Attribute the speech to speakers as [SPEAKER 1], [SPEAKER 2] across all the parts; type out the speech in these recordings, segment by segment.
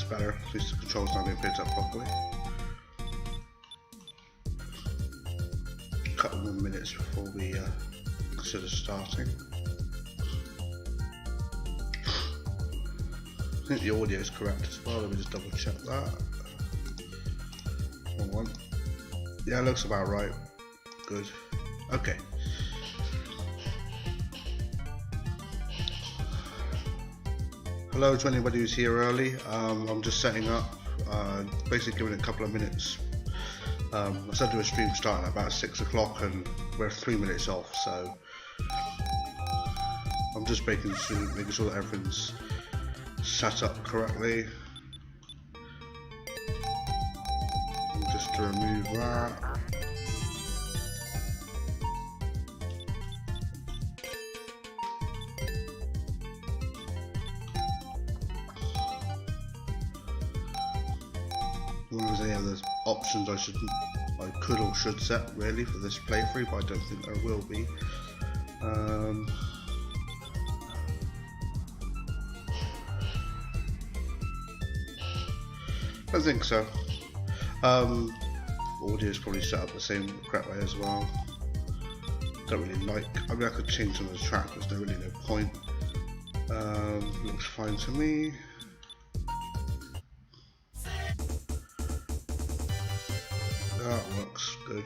[SPEAKER 1] better. At least the controls now being picked up properly. A couple more minutes before we consider starting. I think the audio is correct as well. Let me just double check that. One. Yeah, looks about right. Good. Okay. Hello to anybody who's here early. I'm just setting up, basically giving it a couple of minutes. I said to a stream starting at about 6 o'clock and we're 3 minutes off, so I'm just making sure that everything's set up correctly. And just to remove that. If there's any other options I could or should set really for this playthrough, but I don't think there will be. I don't think so. Audio is probably set up the same correct way as well. Don't really like. I mean, I could change some of the track. There's really no point. Looks fine to me. That looks good.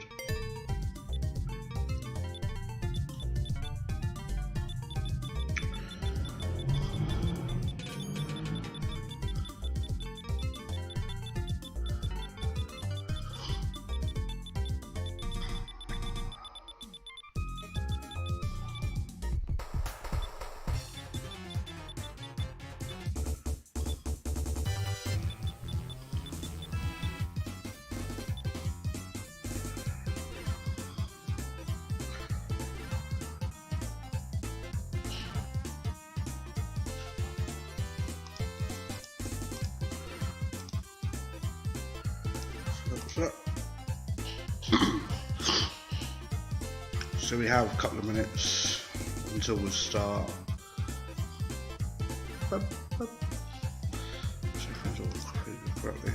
[SPEAKER 1] So we have a couple of minutes until we start. See if it's all completed correctly.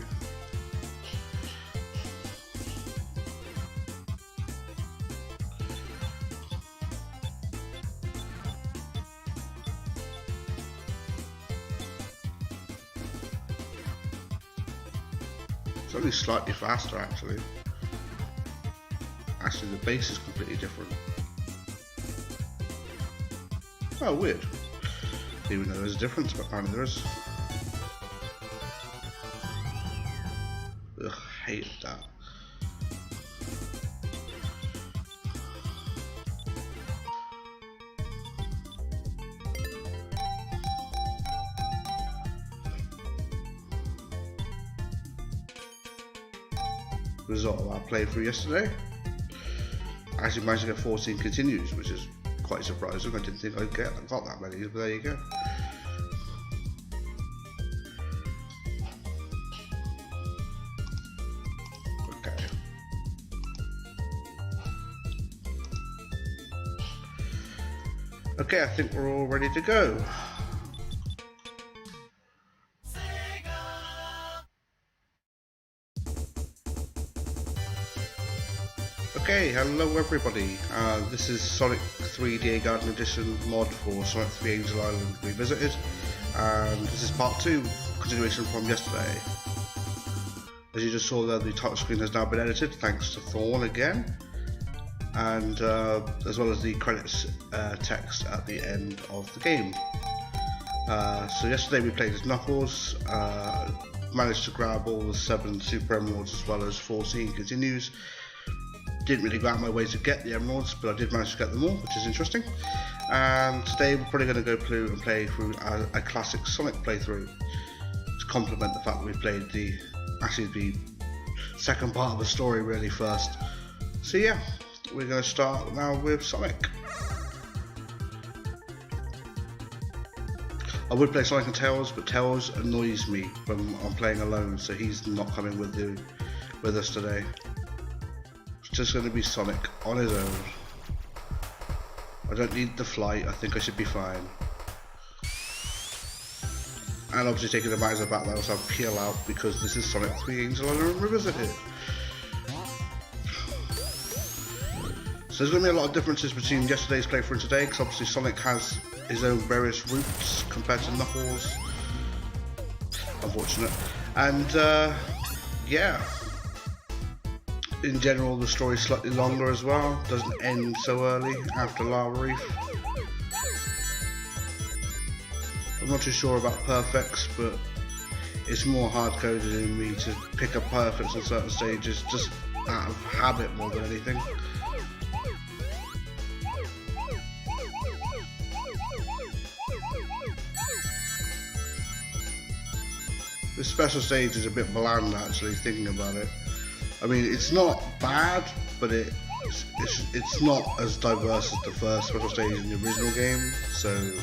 [SPEAKER 1] It's only slightly faster actually. Actually, the bass is completely different. Oh, weird. Even though there's a difference, but apparently there is. Ugh, hated that. Result of our playthrough yesterday. I actually managed to get 14 continues, which is quite surprising. I didn't think I'd got that many, but there you go. Okay. Okay, I think we're all ready to go. Okay, hello everybody. This is Sonic 3 A.I.R Garden Edition mod for Sonic 3 Angel Island Revisited, and this is part 2, continuation from yesterday. As you just saw there, the title screen has now been edited thanks to Thorn again, and as well as the credits text at the end of the game. So yesterday we played as Knuckles, managed to grab all the 7 Super Emeralds as well as 14 continues. Didn't really go out my way to get the emeralds, but I did manage to get them all, which is interesting. And today we're probably going to go through and play through a classic Sonic playthrough to complement the fact that we played the second part of the story really first. So yeah, we're going to start now with Sonic. I would play Sonic and Tails, but Tails annoys me when I'm playing alone, so he's not coming with us today. It's just going to be Sonic on his own. I don't need the flight, I think I should be fine. And obviously taking the matters of the fact that I also have Peel out because this is Sonic 3 Angel Island Revisited. So there's going to be a lot of differences between yesterday's playthrough and today, because obviously Sonic has his own various routes compared to Knuckles. Unfortunate. And yeah, in general the story's slightly longer as well, doesn't end so early after Lava Reef. I'm not too sure about perfects, but it's more hard-coded in me to pick up perfects on certain stages, just out of habit more than anything. This special stage is a bit bland actually, thinking about it. I mean, it's not bad, but it's not as diverse as the first special stage in the original game, so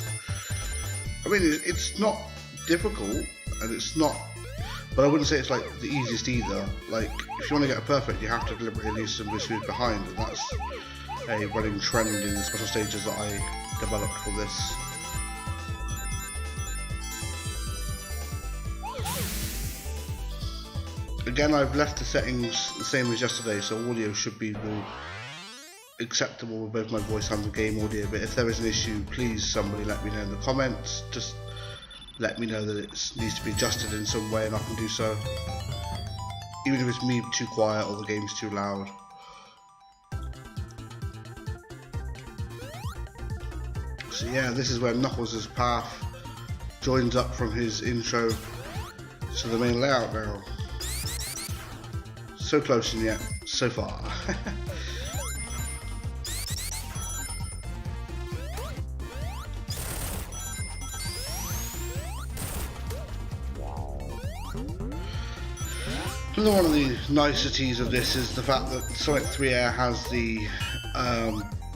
[SPEAKER 1] I mean, it's not difficult, and it's not, but I wouldn't say it's like the easiest either. Like, if you want to get a perfect, you have to deliberately leave somebody who's behind, and that's a running trend in the special stages that I developed for this. Again, I've left the settings the same as yesterday, so audio should be acceptable with both my voice and the game audio, but if there is an issue, please somebody let me know in the comments. Just let me know that it needs to be adjusted in some way and I can do so, even if it's me too quiet or the game's too loud. So yeah, this is where Knuckles' path joins up from his intro to the main layout now. So close and yet so far. Another one of the niceties of this is the fact that Sonic 3 A.I.R has the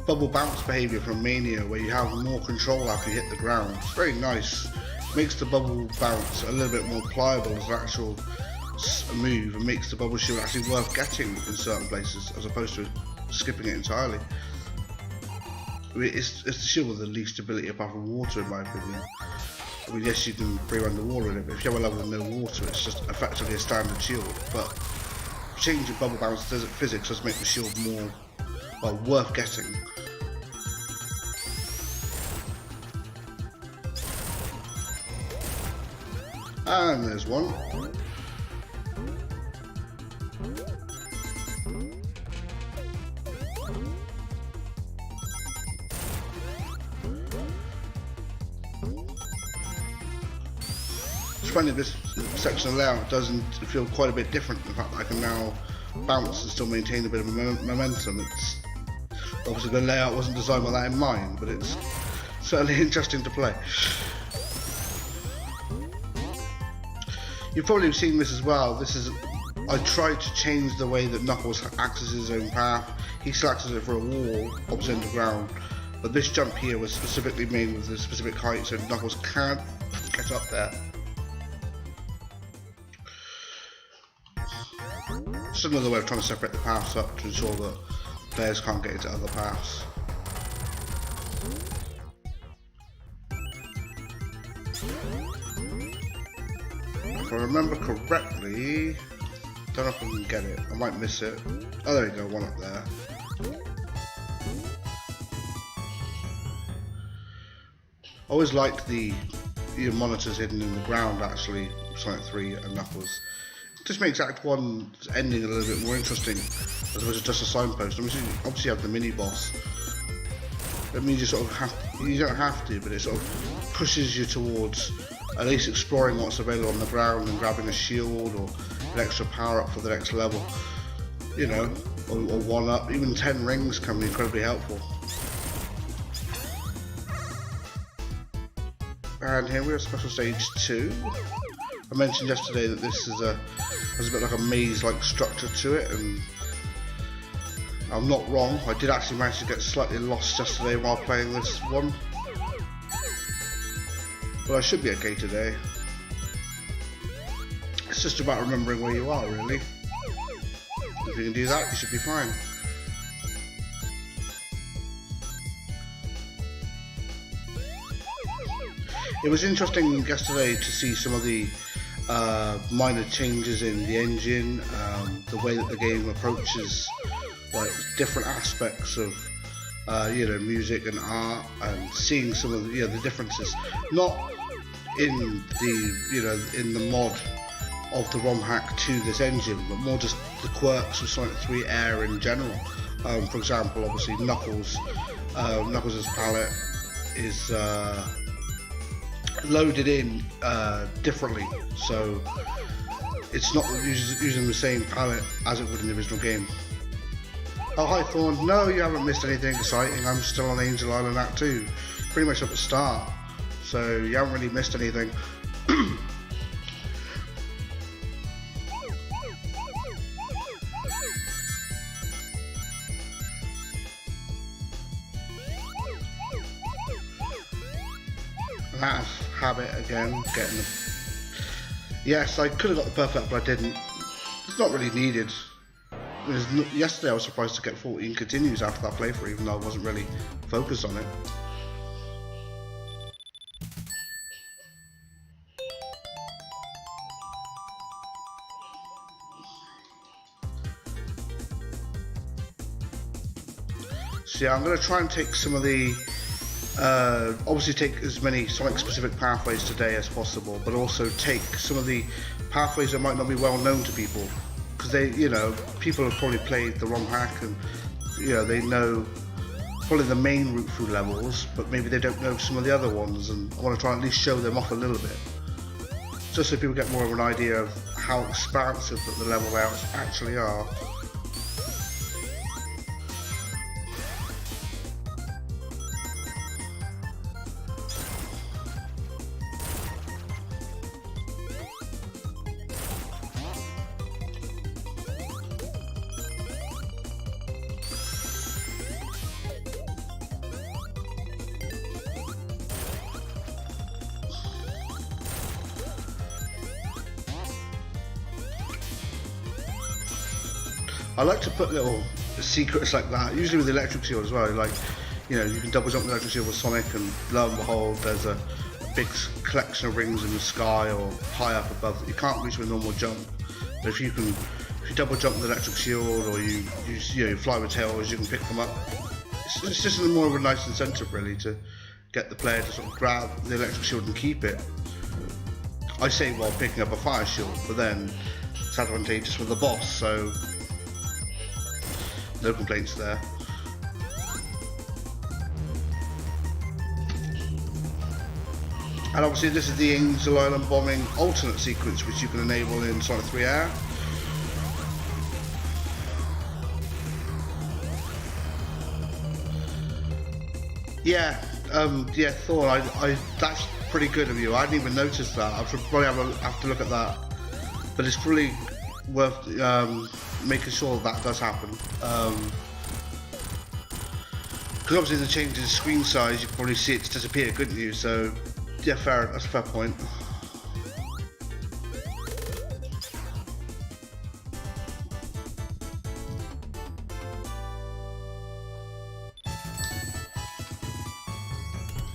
[SPEAKER 1] bubble bounce behaviour from Mania, where you have more control after you hit the ground. It's very nice. Makes the bubble bounce a little bit more pliable as an actual move, and makes the bubble shield actually worth getting in certain places as opposed to skipping it entirely. I mean, it's the shield with the least ability apart from water in my opinion. I mean, yes, you can breathe underwater in it, but if you have a level with no water, it's just effectively a standard shield. But changing bubble bounce physics does make the shield more, well, worth getting. And there's one. It's funny, this section of layout doesn't feel quite a bit different. In fact, I can now bounce and still maintain a bit of momentum. It's obviously the layout wasn't designed with that in mind, but it's certainly interesting to play. You've probably seen this as well. I tried to change the way that Knuckles accesses his own path. He still accesses it for a wall opposite the ground, but this jump here was specifically made with a specific height so Knuckles can't get up there. Just another way of trying to separate the paths up to ensure that players can't get into other paths. If I remember correctly, don't know if I can get it, I might miss it. Oh, there we go, one up there. I always liked the monitors hidden in the ground actually, Sonic 3 and Knuckles. It just makes Act 1's ending a little bit more interesting as opposed to just a signpost. Obviously you have the mini boss. That means you sort of you don't have to, but it sort of pushes you towards at least exploring what's available on the ground and grabbing a shield or an extra power up for the next level, you know, or one up. Even 10 rings can be incredibly helpful. And here we have Special Stage 2. I mentioned yesterday that this is has a bit like a maze-like structure to it, and I'm not wrong. I did actually manage to get slightly lost yesterday while playing this one, but I should be okay today. It's just about remembering where you are, really. If you can do that, you should be fine. It was interesting yesterday to see some of the minor changes in the engine, the way that the game approaches like different aspects of music and art, and seeing some of the differences, not in the in the mod of the ROM hack to this engine, but more just the quirks of Sonic 3 A.I.R in general. For example, obviously Knuckles' palette is loaded in differently, so it's not using the same palette as it would in the original game. Oh, hi Thorn. No, you haven't missed anything exciting. I'm still on Angel Island Act 2, pretty much at the start, so you haven't really missed anything. That habit again, getting the... Yes, I could have got the perfect, but I didn't. It's not really needed. Yesterday I was surprised to get 14 continues after that playthrough, even though I wasn't really focused on it. So yeah, I'm going to try and take some of the obviously take as many Sonic specific pathways today as possible, but also take some of the pathways that might not be well known to people, because they, people have probably played the ROM hack and they know probably the main route through levels, but maybe they don't know some of the other ones, and I want to try and at least show them off a little bit, just so people get more of an idea of how expansive that the level layouts actually are. I like to put little secrets like that, usually with the electric shield as well, like, you can double jump the electric shield with Sonic, and lo and behold, there's a big collection of rings in the sky or high up above that you can't reach with a normal jump. But if you double jump the electric shield, or you fly with tails, you can pick them up. It's just more of a nice incentive really to get the player to sort of grab the electric shield and keep it. I say while picking up a fire shield, but then it's advantageous with the boss, so no complaints there. And obviously this is the Angel Island bombing alternate sequence, which you can enable in Sonic 3 A.I.R. Yeah, Thorn, that's pretty good of you. I didn't even notice that. I should probably have to look at that. But it's probably worth making sure that does happen. Because obviously the change in screen size, you can probably see it disappear, couldn't you? So, yeah, that's a fair point.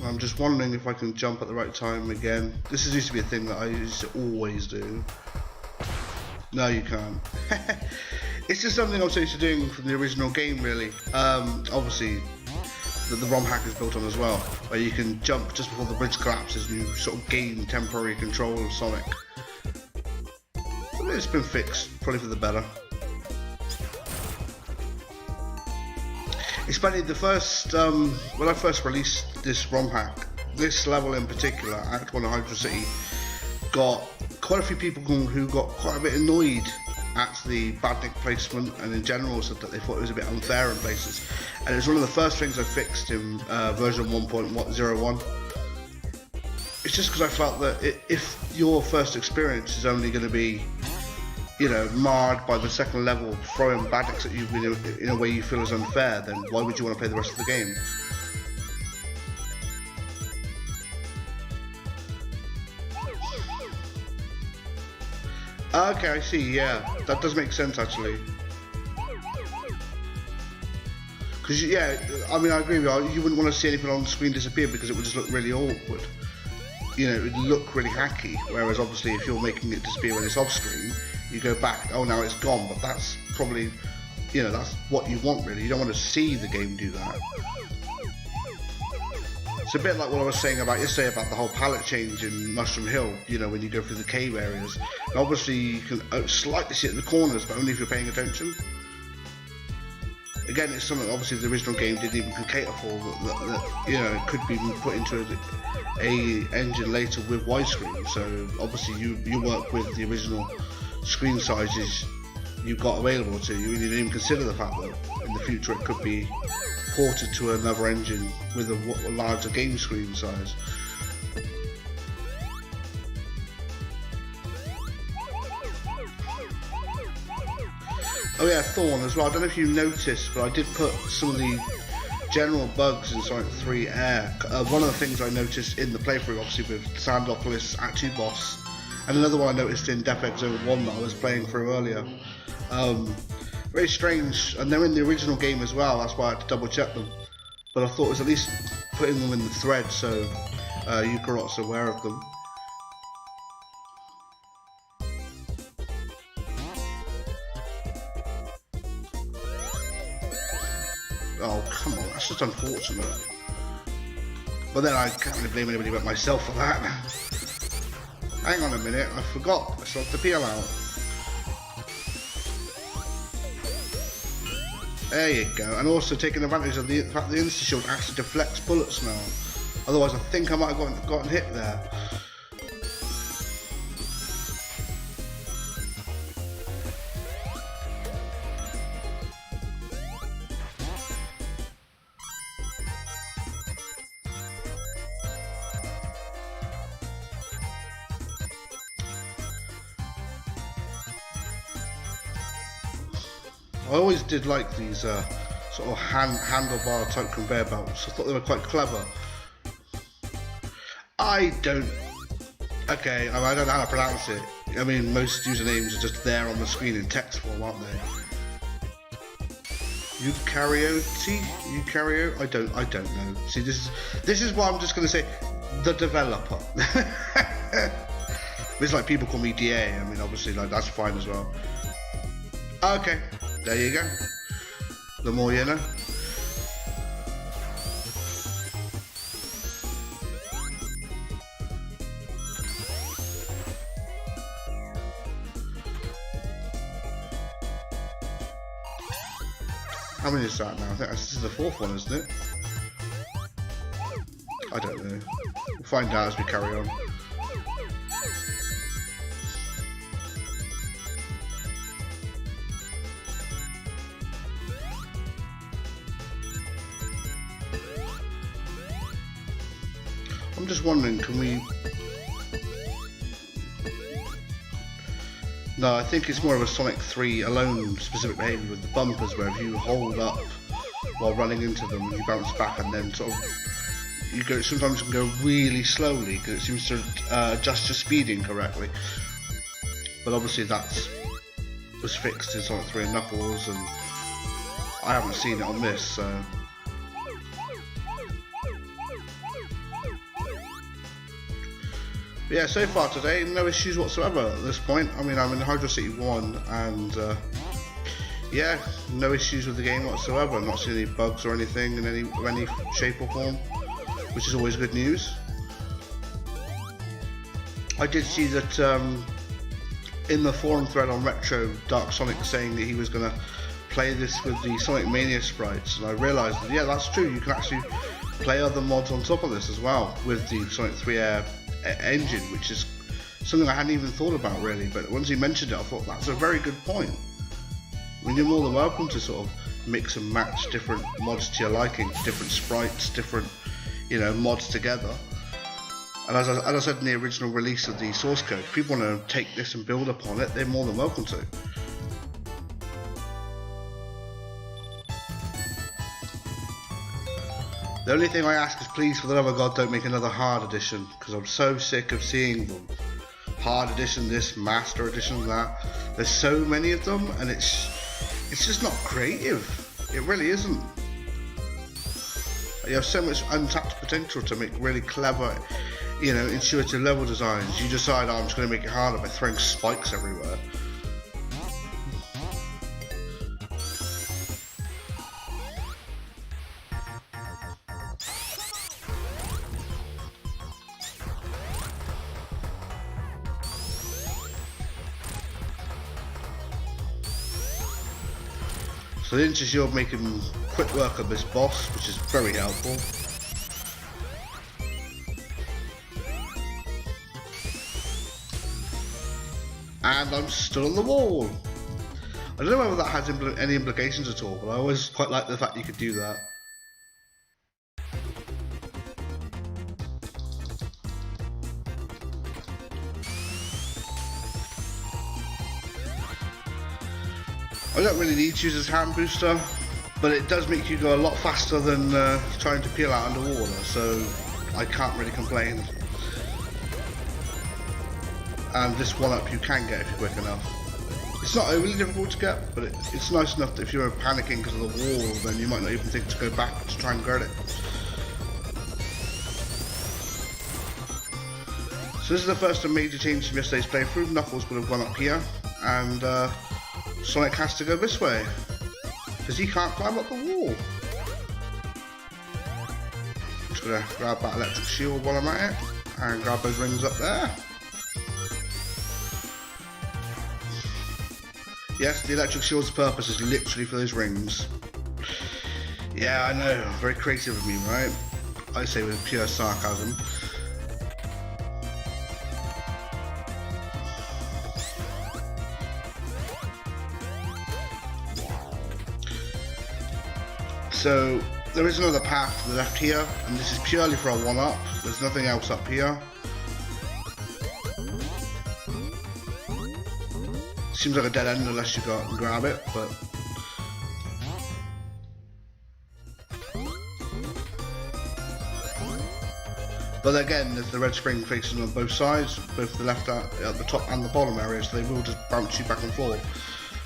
[SPEAKER 1] I'm just wondering if I can jump at the right time again. This used to be a thing that I used to always do. No, you can't. It's just something I was used to doing from the original game, really. Obviously, the ROM hack is built on as well, where you can jump just before the bridge collapses and you sort of gain temporary control of Sonic. But it's been fixed, probably for the better. It's funny, the first, when I first released this ROM hack, this level in particular, Act 1 of Hydro City, got quite a few people who got quite a bit annoyed at the badnik placement, and in general said that they thought it was a bit unfair in places. And it was one of the first things I fixed in version 1.01. It's just because I felt that if your first experience is only going to be, marred by the second level throwing badniks at you in a way you feel is unfair, then why would you want to play the rest of the game? Okay, I see, yeah. That does make sense, actually. Because, yeah, I mean, I agree with you. You wouldn't want to see anything on screen disappear because it would just look really awkward. you know, it would look really hacky. Whereas obviously if you're making it disappear when it's off screen, you go back, oh now it's gone, but that's probably, you know, that's what you want really. You don't want to see the game do that. It's a bit like what I was saying about yesterday about the whole palette change in Mushroom Hill, you know, when you go through the cave areas. And obviously you can slightly see it in the corners, but only if you're paying attention. Again, it's something obviously the original game didn't even cater for, that you know, it could be put into a engine later with widescreen. So obviously you work with the original screen sizes you got available to you, and you didn't even consider the fact that in the future it could be ported to another engine with a larger game screen size. Oh yeah, Thorn as well. I don't know if you noticed, but I did put some of the general bugs in Sonic 3 A.I.R. One of the things I noticed in the playthrough, obviously with Sandopolis Act 2 boss, and another one I noticed in Death Egg Zone 1 that I was playing through earlier. Very strange, and they're in the original game as well, that's why I had to double check them. But I thought it was at least putting them in the thread so Yukarot's aware of them. Oh, come on, that's just unfortunate. But then I can't really blame anybody but myself for that. Hang on a minute, I forgot. I still have to peel out. There you go. And also taking advantage of the fact the Insta-Shield actually deflects bullets now. Otherwise I think I might have gotten hit there. I always did like these sort of handlebar type conveyor belts. I thought they were quite clever. I don't know how to pronounce it. I mean, most usernames are just there on the screen in text form, aren't they? Eukaryote? I don't know. See, this is what I'm just going to say. The developer. It's like people call me DA. I mean, obviously, like that's fine as well. Okay. There you go. The more you know. How many is that now? I think this is the fourth one, isn't it? I don't know. We'll find out as we carry on. I'm just wondering, can we... No, I think it's more of a Sonic 3 alone specific behaviour with the bumpers, where if you hold up while running into them, you bounce back, and then sort of you go. Sometimes you can go really slowly because it seems to adjust your speed incorrectly. But obviously that was fixed in Sonic 3 and Knuckles, and I haven't seen it on this, so. But yeah, so far today, no issues whatsoever at this point. I mean, I'm in Hydro City 1, and yeah, no issues with the game whatsoever. I'm not seeing any bugs or anything in any shape or form, which is always good news. I did see that in the forum thread on Retro, Dark Sonic saying that he was going to play this with the Sonic Mania sprites, and I realised that, yeah, that's true. You can actually play other mods on top of this as well with the Sonic 3 A.I.R. engine, which is something I hadn't even thought about really, but once he mentioned it I thought that's a very good point. I mean, you're more than welcome to sort of mix and match different mods to your liking, different sprites, different, you know, mods together. And as I said in the original release of the source code, if people want to take this and build upon it, they're more than welcome to. The only thing I ask is, please, for the love of God, don't make another hard edition, because I'm so sick of seeing them. Hard edition this, master edition that. There's so many of them, and it's just not creative. It really isn't. You have so much untapped potential to make really clever, you know, intuitive level designs. You decide, oh, I'm just going to make it harder by throwing spikes everywhere. So the inches you're making quick work of this boss, which is very helpful. And I'm still on the wall. I don't know whether that has any implications at all, but I always quite like the fact you could do that. I don't really need to use this hand booster, but it does make you go a lot faster than trying to peel out underwater, so I can't really complain. And this one-up you can get if you're quick enough. It's not overly difficult to get, but it's nice enough that if you're panicking because of the wall, then you might not even think to go back to try and grab it. So this is the first major change from yesterday's playthrough. Knuckles would have gone up here, and Sonic has to go this way, because he can't climb up the wall. I'm just going to grab that electric shield while I'm at it, and grab those rings up there. Yes, the electric shield's purpose is literally for those rings. Yeah, I know, very creative of me, right? I say with pure sarcasm. So, there is another path to the left here, and this is purely for a one-up. There's nothing else up here. Seems like a dead end unless you go up and grab it, but... But again, there's the red spring facing on both sides, both the left at the top and the bottom area, so they will just bounce you back and forth.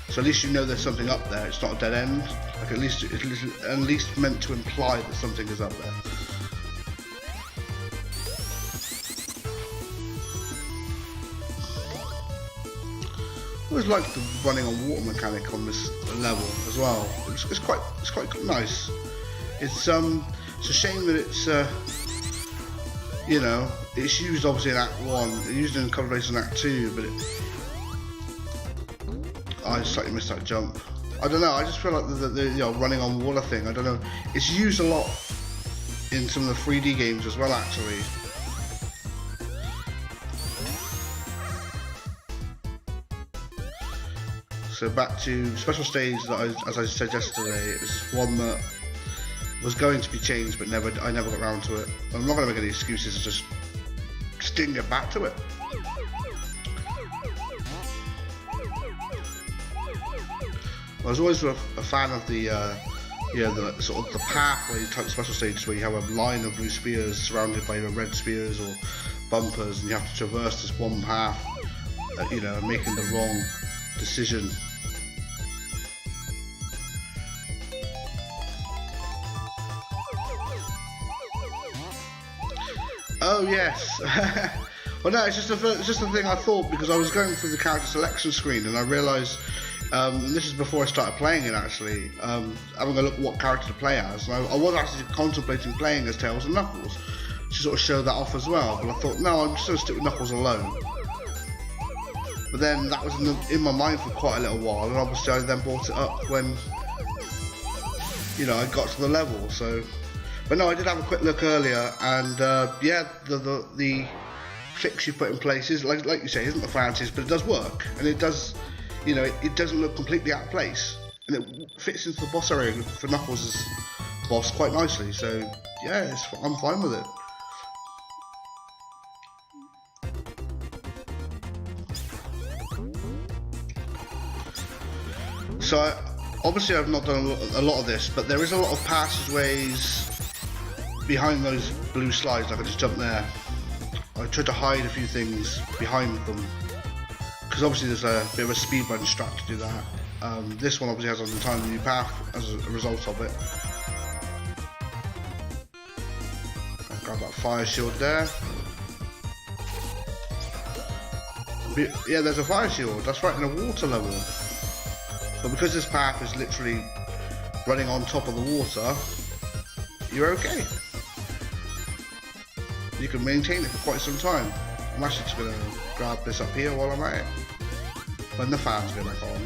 [SPEAKER 1] So at least you know there's something up there, it's not a dead end. Like at least meant to imply that something is up there. I always like the running on water mechanic on this level as well. It's quite nice. It's a shame that it's you know, it's used obviously in Act 1. It's used in a couple of places in Act 2, but I slightly missed that jump. I don't know. I just feel like the you know, running on water thing. I don't know. It's used a lot in some of the 3D games as well, actually. So back to special stage that as I said yesterday, it was one that was going to be changed, but I never got around to it. I'm not going to make any excuses. I just didn't get back to it. I was always a fan of the the sort of the pathway type special stages where you have a line of blue spears surrounded by red spears or bumpers, and you have to traverse this one path, you know, making the wrong decision. Oh yes. Well, no, it's just a thing I thought, because I was going through the character selection screen and I realised, and this is before I started playing it actually, having a look at what character to play as. And I was actually contemplating playing as Tails and Knuckles to sort of show that off as well, but I thought, no, I'm just going to stick with Knuckles alone. But then that was in my mind for quite a little while, and obviously I then brought it up when, you know, I got to the level. So, but no, I did have a quick look earlier, and yeah, the fix you put in place is like you say, isn't the fanciest, but it does work, and it does, you know, it doesn't look completely out of place, and it fits into the boss area for Knuckles' boss quite nicely. So yeah, I'm fine with it. So obviously I've not done a lot of this, but there is a lot of passageways behind those blue slides. I can just jump there. I tried to hide a few things behind them, because obviously there's a bit of a speedrun strat to do that. This one obviously has an entirely new path as a result of it. I'll grab that fire shield there. Yeah, there's a fire shield. That's right in a water level. But because this path is literally running on top of the water, you're okay. You can maintain it for quite some time. I'm actually just going to grab this up here while I'm at it. When the fans go back on.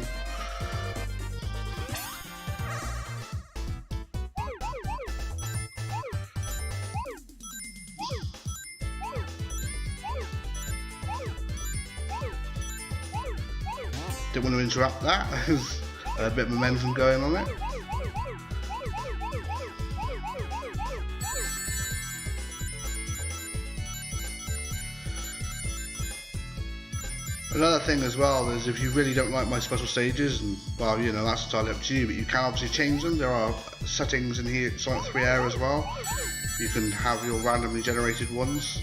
[SPEAKER 1] Didn't want to interrupt that. There's a bit of momentum going on it. Another thing as well is if you really don't like my special stages, and well, you know, that's entirely up to you, but you can obviously change them. There are settings in here, Sonic 3 A.I.R as well. You can have your randomly generated ones,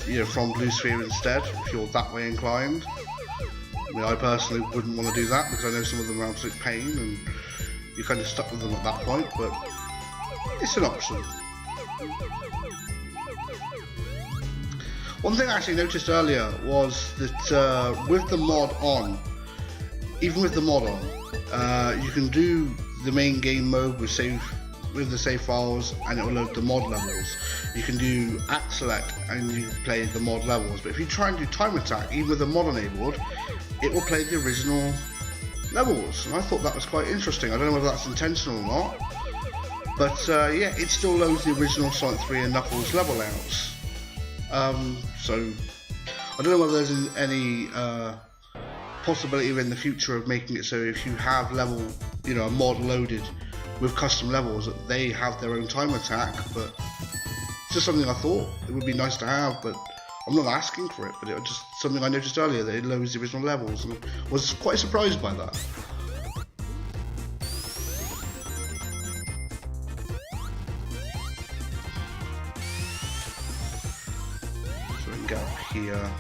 [SPEAKER 1] you know, from Blue Sphere instead, if you're that way inclined. I mean, I personally wouldn't want to do that because I know some of them are absolute pain and you're kind of stuck with them at that point, but it's an option. One thing I actually noticed earlier was that with the mod on, even with the mod on, you can do the main game mode with the save files and it will load the mod levels. You can do act select and you play the mod levels, but if you try and do time attack, even with the mod enabled, it will play the original levels, and I thought that was quite interesting. I don't know whether that's intentional or not, but yeah, it still loads the original Sonic 3 and Knuckles level outs. So I don't know whether there's any possibility in the future of making it so if you have level, you know, a mod loaded with custom levels, that they have their own time attack. But it's just something I thought it would be nice to have, but I'm not asking for it, but it was just something I noticed earlier, that it loads the original levels, and was quite surprised by that. So we can get up here.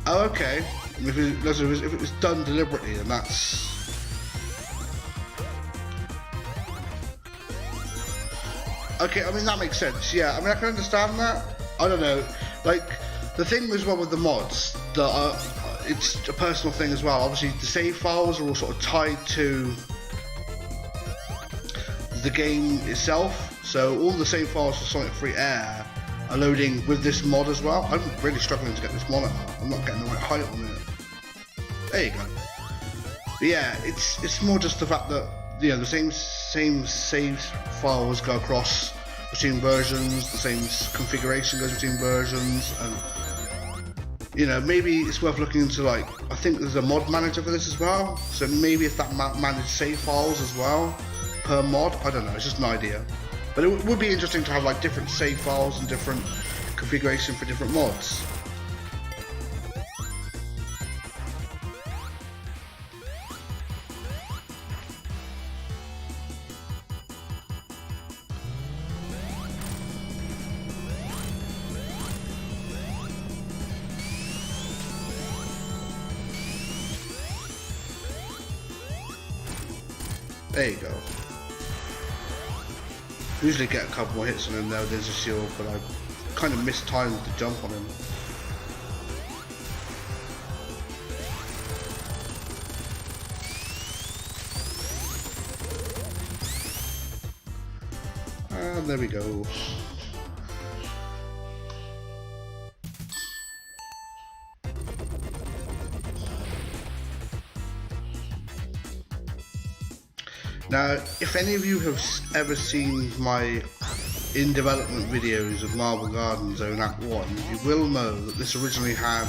[SPEAKER 1] Oh, okay. If it was done deliberately, then that's... Okay, I mean, that makes sense, yeah. I mean, I can understand that. I don't know, like, the thing as well with the mods, that it's a personal thing as well. Obviously, the save files are all sort of tied to the game itself, so all the save files for Sonic 3 A.I.R are loading with this mod as well. I'm really struggling to get this monitor. I'm not getting the right height on it. There you go. But yeah, it's more just the fact that, you know, the same save files go across between versions, the same configuration goes between versions, and you know, maybe it's worth looking into, like, I think there's a mod manager for this as well, so maybe if that managed save files as well per mod, I don't know, it's just an idea. But it would be interesting to have like different save files and different configuration for different mods. There you go. Usually get a couple more hits on him now, there's a shield, but I kind of mistimed the jump on him. And there we go. Now, if any of you have ever seen my in development videos of Marble Garden Zone Act 1, you will know that this originally had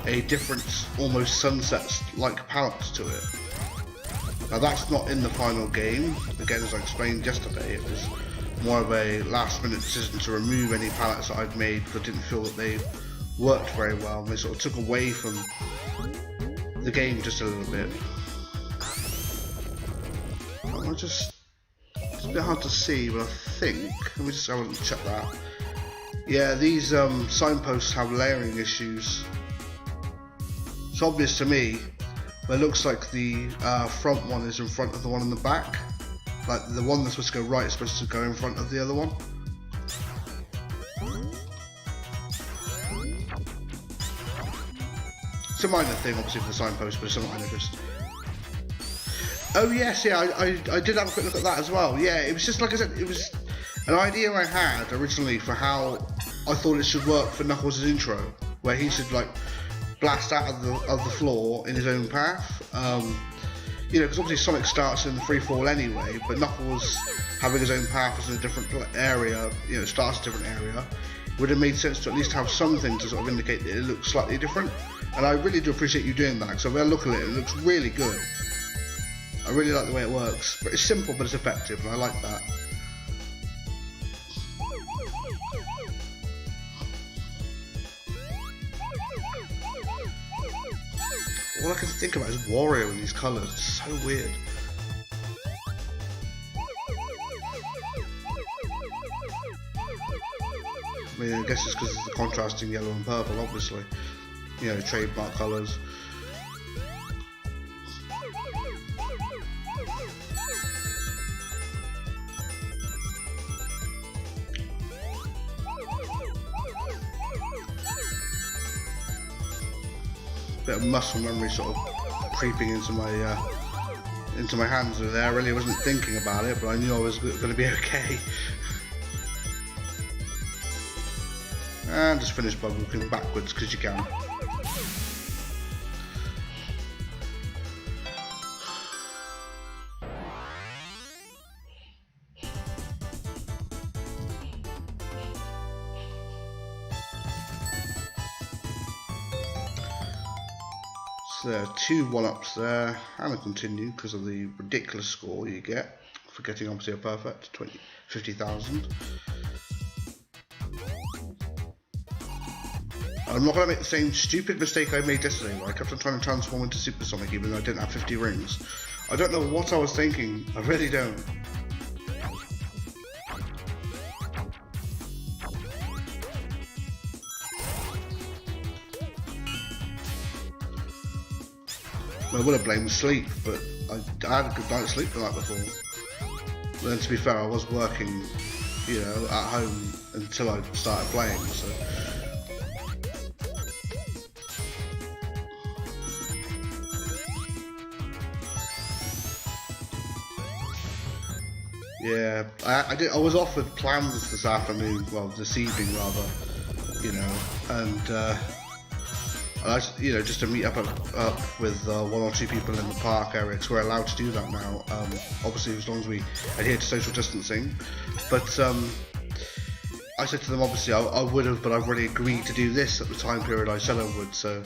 [SPEAKER 1] a different, almost sunset-like palette to it. Now that's not in the final game. Again, as I explained yesterday, it was more of a last-minute decision to remove any palettes that I'd made because I didn't feel that they worked very well. They sort of took away from the game just a little bit. It's a bit hard to see, but I think, let me just have a check that. Yeah, these signposts have layering issues. It's obvious to me, but it looks like the front one is in front of the one in the back. Like the one that's supposed to go right is supposed to go in front of the other one. It's a minor thing, obviously, for the signpost, but it's something I noticed. Oh yes, yeah, I did have a quick look at that as well. Yeah, it was just like I said, it was an idea I had originally for how I thought it should work for Knuckles' intro, where he should like blast out of the floor in his own path. You know, because obviously Sonic starts in the free fall anyway, but Knuckles having his own path is in a different area, you know, starts a different area. It would have made sense to at least have something to sort of indicate that it looks slightly different. And I really do appreciate you doing that, because when I look at it, it looks really good. I really like the way it works, but it's simple but it's effective, and I like that. All I can think about is Wario in these colours. It's so weird. I mean, I guess it's because it's the contrasting yellow and purple, obviously. You know, trademark colours. Bit of muscle memory sort of creeping into my hands there. I really wasn't thinking about it, but I knew I was going to be okay. And just finish by walking backwards because you can. So there are 2 1-ups there, and a continue because of the ridiculous score you get for getting obviously a perfect 50,000. I'm not going to make the same stupid mistake I made yesterday where I kept on trying to transform into Super Sonic even though I didn't have 50 rings. I don't know what I was thinking, I really don't. I would have blamed sleep, but I had a good night's sleep the night before. But then to be fair, I was working, you know, at home until I started playing, so... Yeah, I was offered plans this afternoon, well, this evening rather, you know, and I, you know, just to meet up with 1 or 2 people in the park area, because we're allowed to do that now, obviously as long as we adhere to social distancing. But I said to them, obviously I would have, but I've already agreed to do this at the time period I said I would, so...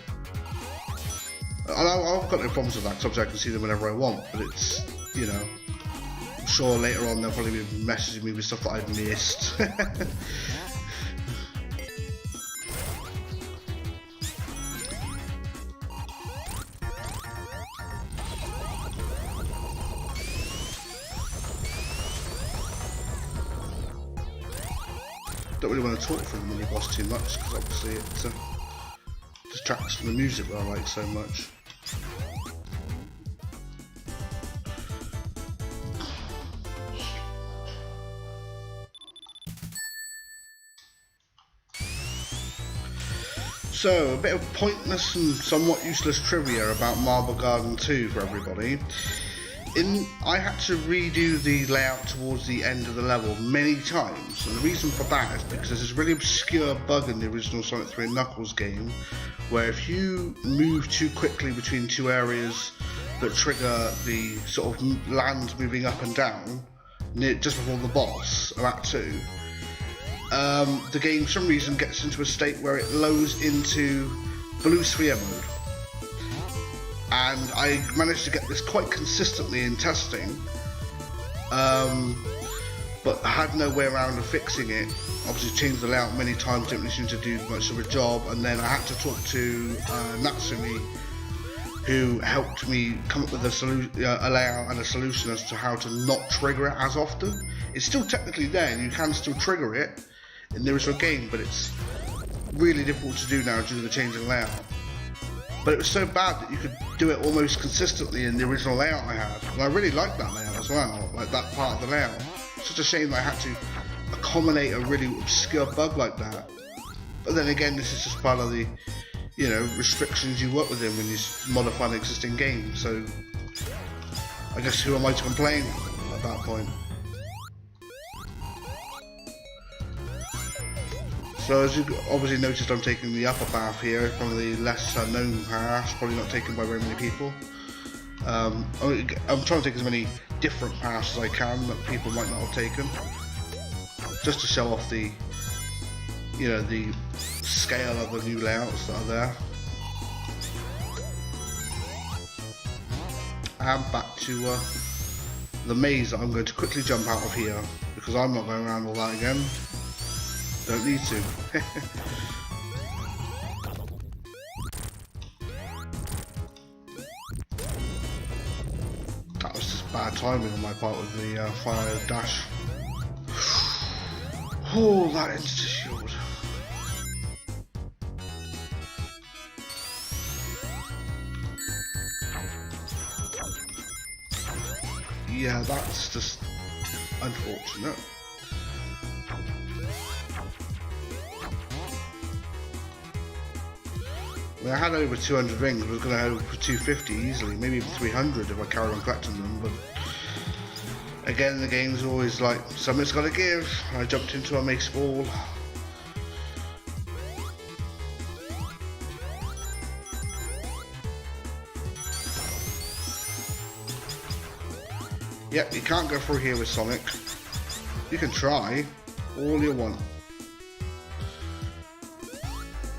[SPEAKER 1] And I've got no problems with that, because obviously I can see them whenever I want, but it's, you know... I'm sure later on they'll probably be messaging me with stuff that I've missed. Don't really want to talk from the mini boss too much because obviously it distracts from the music that I like so much. So, a bit of pointless and somewhat useless trivia about Marble Garden 2 for everybody. I had to redo the layout towards the end of the level many times, and the reason for that is because there's this really obscure bug in the original Sonic 3 and Knuckles game, where if you move too quickly between 2 areas that trigger the sort of land moving up and down, just before the boss, or Act 2, the game for some reason gets into a state where it loads into blue sphere mode. And I managed to get this quite consistently in testing, but I had no way around of fixing it. Obviously changed the layout many times, didn't really seem to do much of a job, and then I had to talk to Natsumi, who helped me come up with a layout and a solution as to how to not trigger it as often. It's still technically there, and you can still trigger it in the original game, but it's really difficult to do now due to the change in layout. But it was so bad that you could do it almost consistently in the original layout I had, and I really liked that layout as well, like that part of the layout. It's such a shame that I had to accommodate a really obscure bug like that. But then again, this is just part of the you know, restrictions you work within when you modify an existing game. So I guess who am I to complain at that point? So as you obviously noticed, I'm taking the upper path here, one of the less known paths, probably not taken by very many people. I'm trying to take as many different paths as I can that people might not have taken, just to show off the, you know, the scale of the new layouts that are there. And back to the maze that I'm going to quickly jump out of here, because I'm not going around all that again. Don't need to. That was just bad timing on my part with the fire dash. Oh, that insta shield. Yeah, that's just unfortunate. I mean, I had over 200 rings, I was going to have over 250 easily, maybe even 300 if I carried on collecting them, but again, the game's always like, something's got to give. I jumped into a mace ball. Yep, you can't go through here with Sonic. You can try, all you want.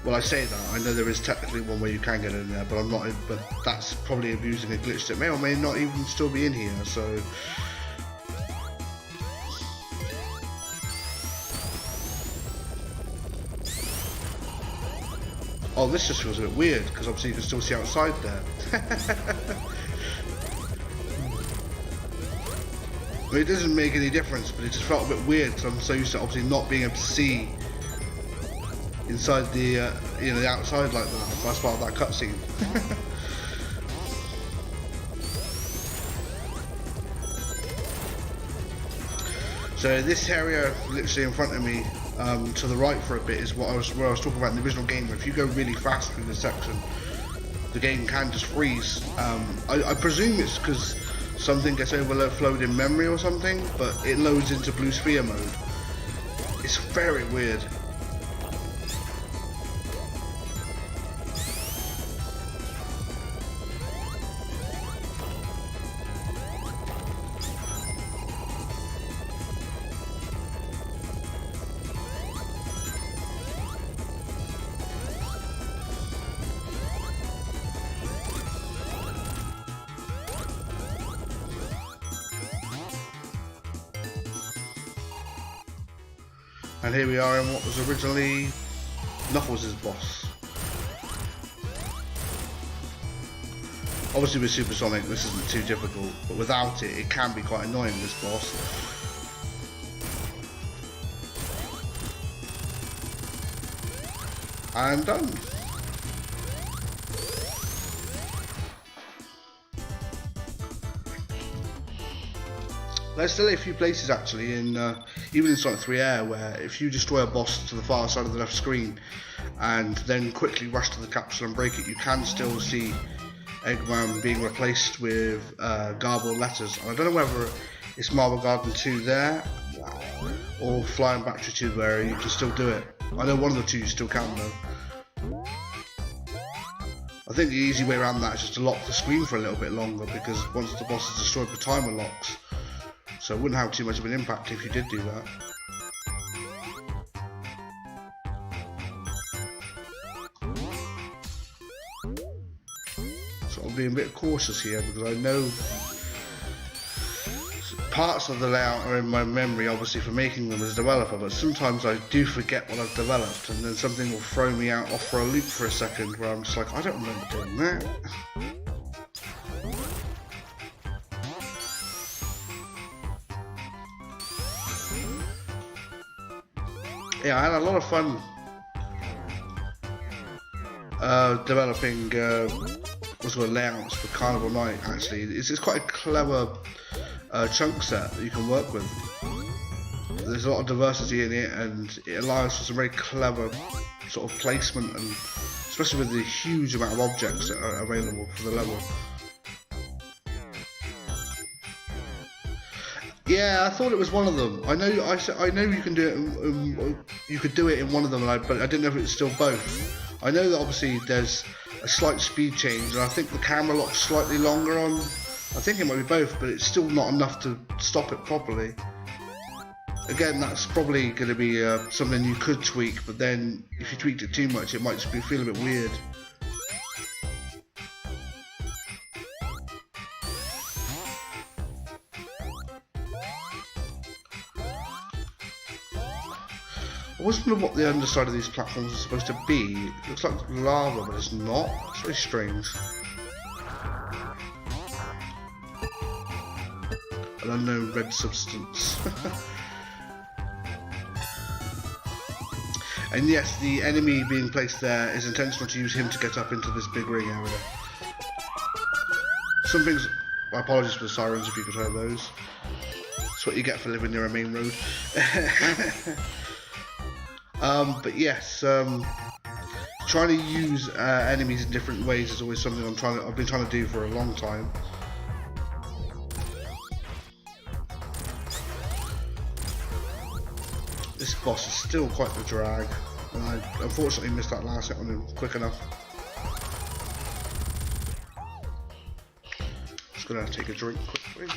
[SPEAKER 1] Well, I say that, I know there is technically one way you can get in there, but I'm not, but that's probably abusing a glitch that may or may not even still be in here, so. Oh, this just feels a bit weird, because obviously you can still see outside there. I mean, it doesn't make any difference, but it just felt a bit weird, because I'm so used to obviously not being able to see inside the, you know, the outside like that. That's part of that cutscene. So this area, literally in front of me, to the right for a bit, is where I was talking about in the original game. Where if you go really fast through this section, the game can just freeze. I presume it's because something gets overflowed in memory or something, but it loads into blue sphere mode. It's very weird. And here we are in what was originally Knuckles' boss. Obviously with Supersonic this isn't too difficult, but without it, it can be quite annoying, this boss. And done. There's still a few places actually in even in Sonic 3 A.I.R where if you destroy a boss to the far side of the left screen and then quickly rush to the capsule and break it, you can still see Eggman being replaced with garbled letters. And I don't know whether it's Marble Garden 2 there or Flying Battery 2 where you can still do it. I know one of the two you still can though. I think the easy way around that is just to lock the screen for a little bit longer, because once the boss is destroyed the timer locks. So it wouldn't have too much of an impact if you did do that. So I'm being a bit cautious here because I know parts of the layout are in my memory obviously for making them as a developer, but sometimes I do forget what I've developed and then something will throw me out off for a loop for a second where I'm just like, I don't remember doing that. Yeah, I had a lot of fun developing what's called layouts for Carnival Night. Actually, it's quite a clever chunk set that you can work with. There's a lot of diversity in it, and it allows for some very clever sort of placement and especially with the huge amount of objects that are available for the level. Yeah, I thought it was one of them. I know you can do it. You could do it in one of them, but I didn't know if it was still both. I know that obviously there's a slight speed change, and I think the camera lock's slightly longer on. I think it might be both, but it's still not enough to stop it properly. Again, that's probably going to be something you could tweak, but then if you tweaked it too much, it might just feel a bit weird. I was wondering what the underside of these platforms are supposed to be. It looks like lava, but it's not. It's very strange. An unknown red substance. And yes, the enemy being placed there is intentional to use him to get up into this big ring area. Some things... My apologies for the sirens if you could hear those. That's what you get for living near a main road. But yes, trying to use enemies in different ways is always something I've been trying to do for a long time. This boss is still quite the drag, and I unfortunately missed that last hit on him quick enough. Just gonna take a drink quickly.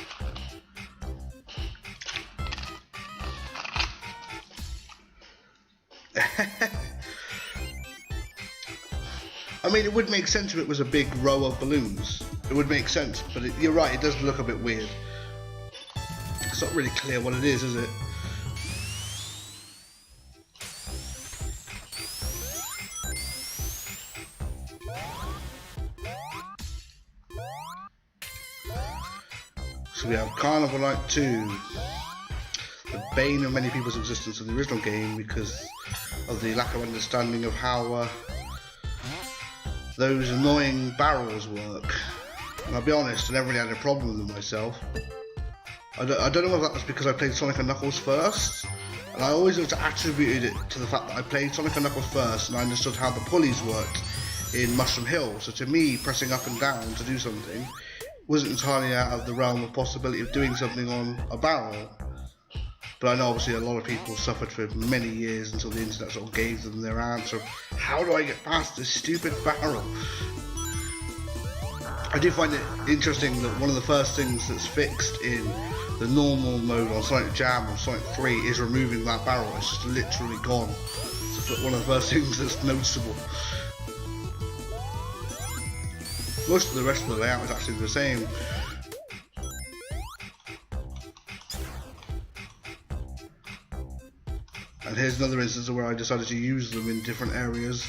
[SPEAKER 1] I mean, it would make sense if it was a big row of balloons. It would make sense, but you're right, it does look a bit weird. It's not really clear what it is it? So we have Carnival Night 2, the bane of many people's existence in the original game because of the lack of understanding of how those annoying barrels work. And I'll be honest, I never really had a problem with them myself. I don't know if that was because I played Sonic and Knuckles first, and I always attributed it to the fact that I played Sonic and Knuckles first and I understood how the pulleys worked in Mushroom Hill. So to me, pressing up and down to do something wasn't entirely out of the realm of possibility of doing something on a barrel. But I know obviously a lot of people suffered for many years until the internet sort of gave them their answer of how do I get past this stupid barrel? I do find it interesting that one of the first things that's fixed in the normal mode on Sonic Jam or Sonic 3 is removing that barrel. It's just literally gone. It's one of the first things that's noticeable. Most of the rest of the layout is actually the same. And here's another instance where I decided to use them in different areas.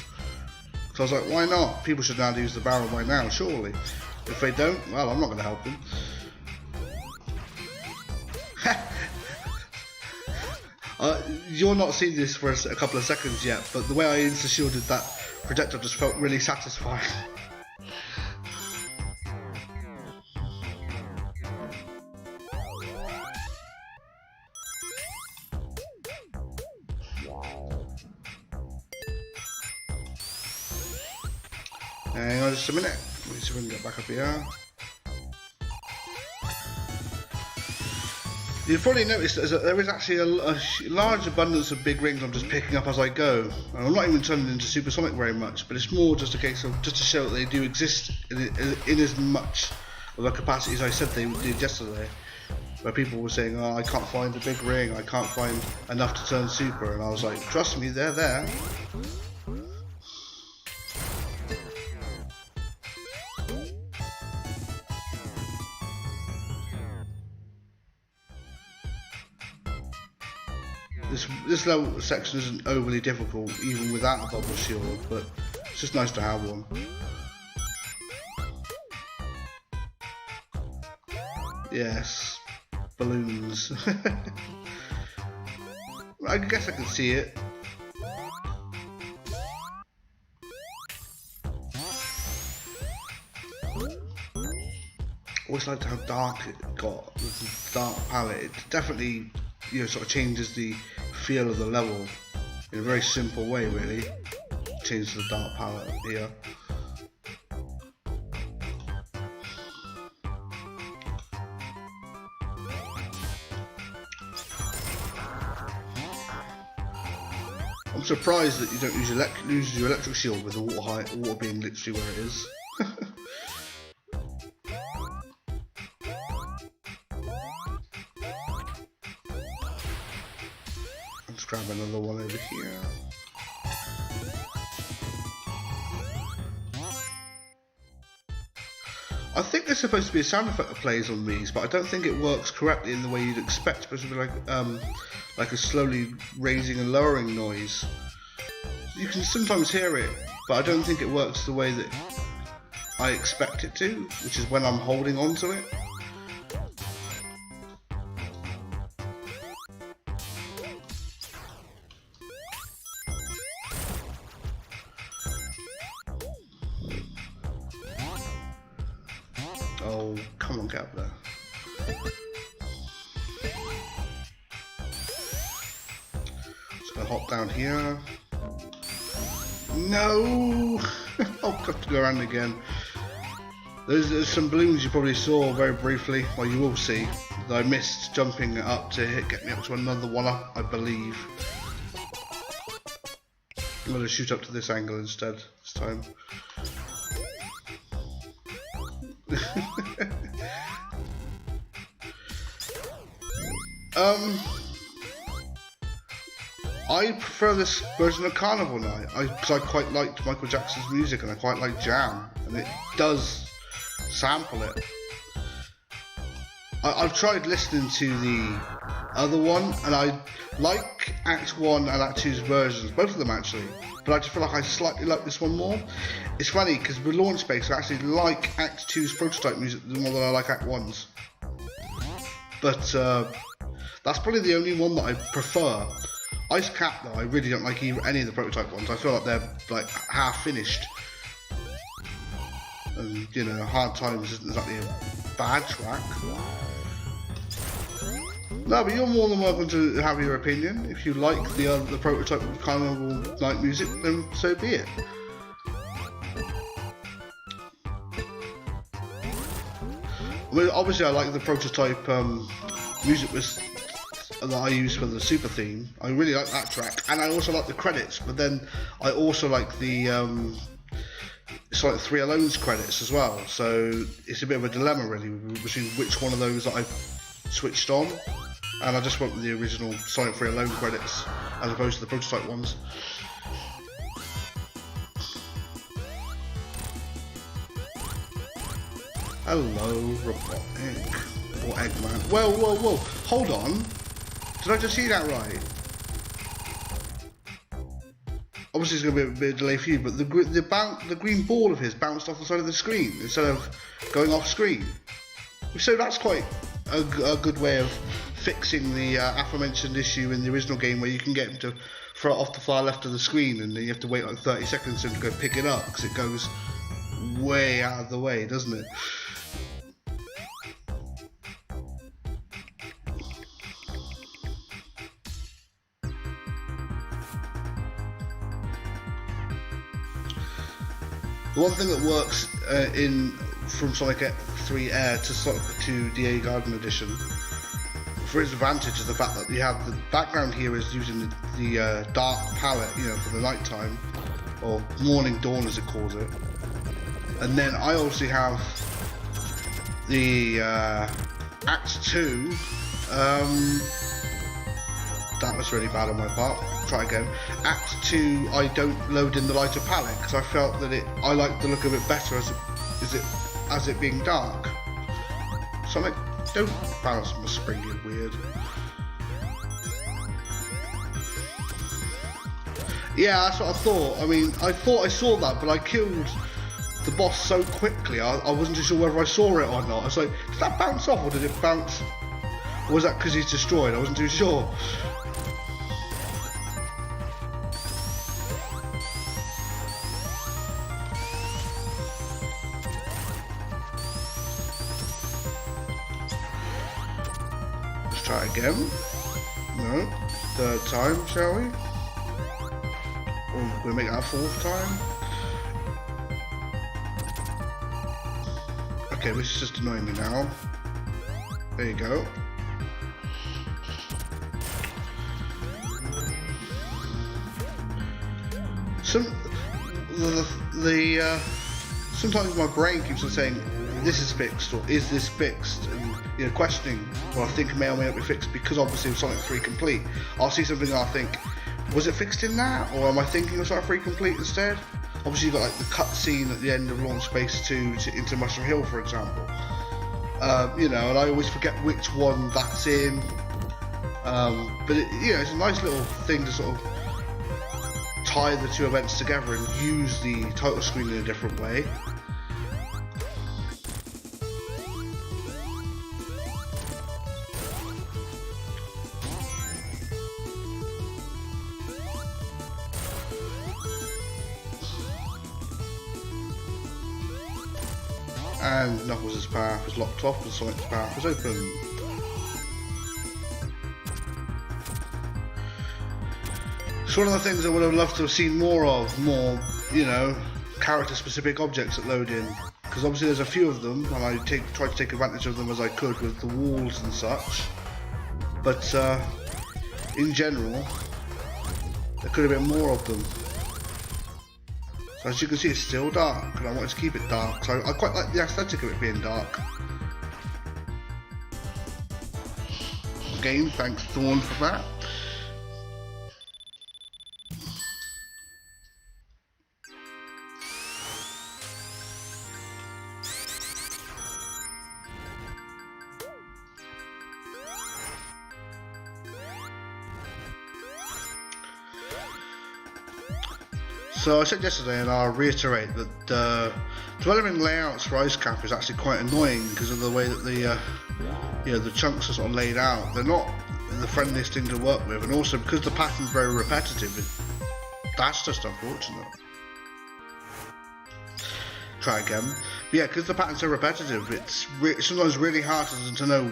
[SPEAKER 1] So I was like, why not? People should know how to use the barrel by now, surely. If they don't, well, I'm not going to help them. You're not seeing this for a couple of seconds yet, but the way I insta-shielded that projectile just felt really satisfying. Hang on just a minute, let me see if we can get back up here. You've probably noticed that there is actually a large abundance of big rings I'm just picking up as I go. And I'm not even turning into Supersonic very much, but it's more just a case of just to show that they do exist in as much of a capacity as I said they did yesterday. Where people were saying, oh, I can't find a big ring, I can't find enough to turn super, and I was like, trust me, they're there. This level section isn't overly difficult, even without a bubble shield, but it's just nice to have one. Yes, balloons. I guess I can see it. Always liked how dark it got with the dark palette. It definitely, sort of changes the feel of the level in a very simple way, really. change to the dark palette here. I'm surprised that you don't use your electric shield with the water being literally where it is. Let's grab another one over here. I think there's supposed to be a sound effect that plays on these, but I don't think it works correctly in the way you'd expect. It's supposed to be like a slowly raising and lowering noise. You can sometimes hear it, but I don't think it works the way that I expect it to, which is when I'm holding on to it. Oh, come on, get up there. Just gonna hop down here. No! I'll have to go around again. There's some balloons you probably saw very briefly, well you will see, that I missed jumping up to get me up to another one up, I believe. I'm going to shoot up to this angle instead, this time. I prefer this version of Carnival Night because I quite liked Michael Jackson's music and I quite like Jam, and it does sample it. I've tried listening to the other one and I like Act 1 and Act 2's versions, both of them actually, but I just feel like I slightly like this one more. It's funny because with Launch Space I actually like Act 2's prototype music more than I like Act 1's, but that's probably the only one that I prefer. Ice Cap though, I really don't like any of the prototype ones. I feel like they're like half finished. And you know, Hard Times isn't exactly a bad track. No, but you're more than welcome to have your opinion. If you like the prototype Carnival Night music, then so be it. I mean, obviously I like the prototype music that I use for the super theme. I really like that track, and I also like the credits, but then I also like the it's like 3 Alone's credits as well, so it's a bit of a dilemma really between which one of those that I've switched on, and I just went with the original Sonic 3 Alone credits as opposed to the prototype ones. Hello, Robotic, or Eggman. Whoa, whoa, whoa, hold on. Did I just see that right? Obviously it's going to be a bit of delay for you, but the green ball of his bounced off the side of the screen instead of going off screen. So that's quite a good way of fixing the aforementioned issue in the original game, where you can get him to throw it off the far left of the screen and then you have to wait like 30 seconds for him to go pick it up because it goes way out of the way, doesn't it? The one thing that works from Sonic 3 A.I.R to the A.I.R Garden Edition, for its advantage, is the fact that you have the background here is using the dark palette, you know, for the night time, or morning dawn as it calls it. And then I also have the Act 2. That was really bad on my part. Try again. Act 2, I don't load in the lighter palette because I felt that I liked the look of it better as it being dark. Sonic, don't bounce my spring, you weird. Yeah, that's what I thought. I mean, I thought I saw that, but I killed the boss so quickly, I wasn't too sure whether I saw it or not. I was like, did that bounce off or did it bounce? Or was that because he's destroyed? I wasn't too sure. Let's try again. No. Third time, shall we? Or we're going to make that a fourth time. Okay, this is just annoying me now. There you go. Sometimes my brain keeps on saying, this is fixed, or is this fixed? And, you know, questioning what I think may or may not be fixed, because obviously with Sonic 3 Complete, I'll see something and I'll think, was it fixed in that? Or am I thinking of Sonic 3 Complete instead? Obviously you've got like the cutscene at the end of Launch Base 2 into Mushroom Hill, for example. You know, and I always forget which one that's in. But you know, it's a nice little thing to sort of tie the two events together and use the title screen in a different way. And Knuckles' path is locked off and Sonic's path is open. It's one of the things I would have loved to have seen more of, you know, character-specific objects that load in. Because obviously there's a few of them, and I tried to take advantage of them as I could with the walls and such. But in general, there could have been more of them. So as you can see, it's still dark, and I wanted to keep it dark. So I quite like the aesthetic of it being dark. Again, thanks Thorn for that. So I said yesterday, and I'll reiterate, that developing layouts for Ice Cap is actually quite annoying because of the way that the you know, the chunks are sort of laid out. They're not the friendliest thing to work with, and also because the pattern's very repetitive, that's just unfortunate. Try again. But yeah, because the pattern's so repetitive, it's sometimes really hard to know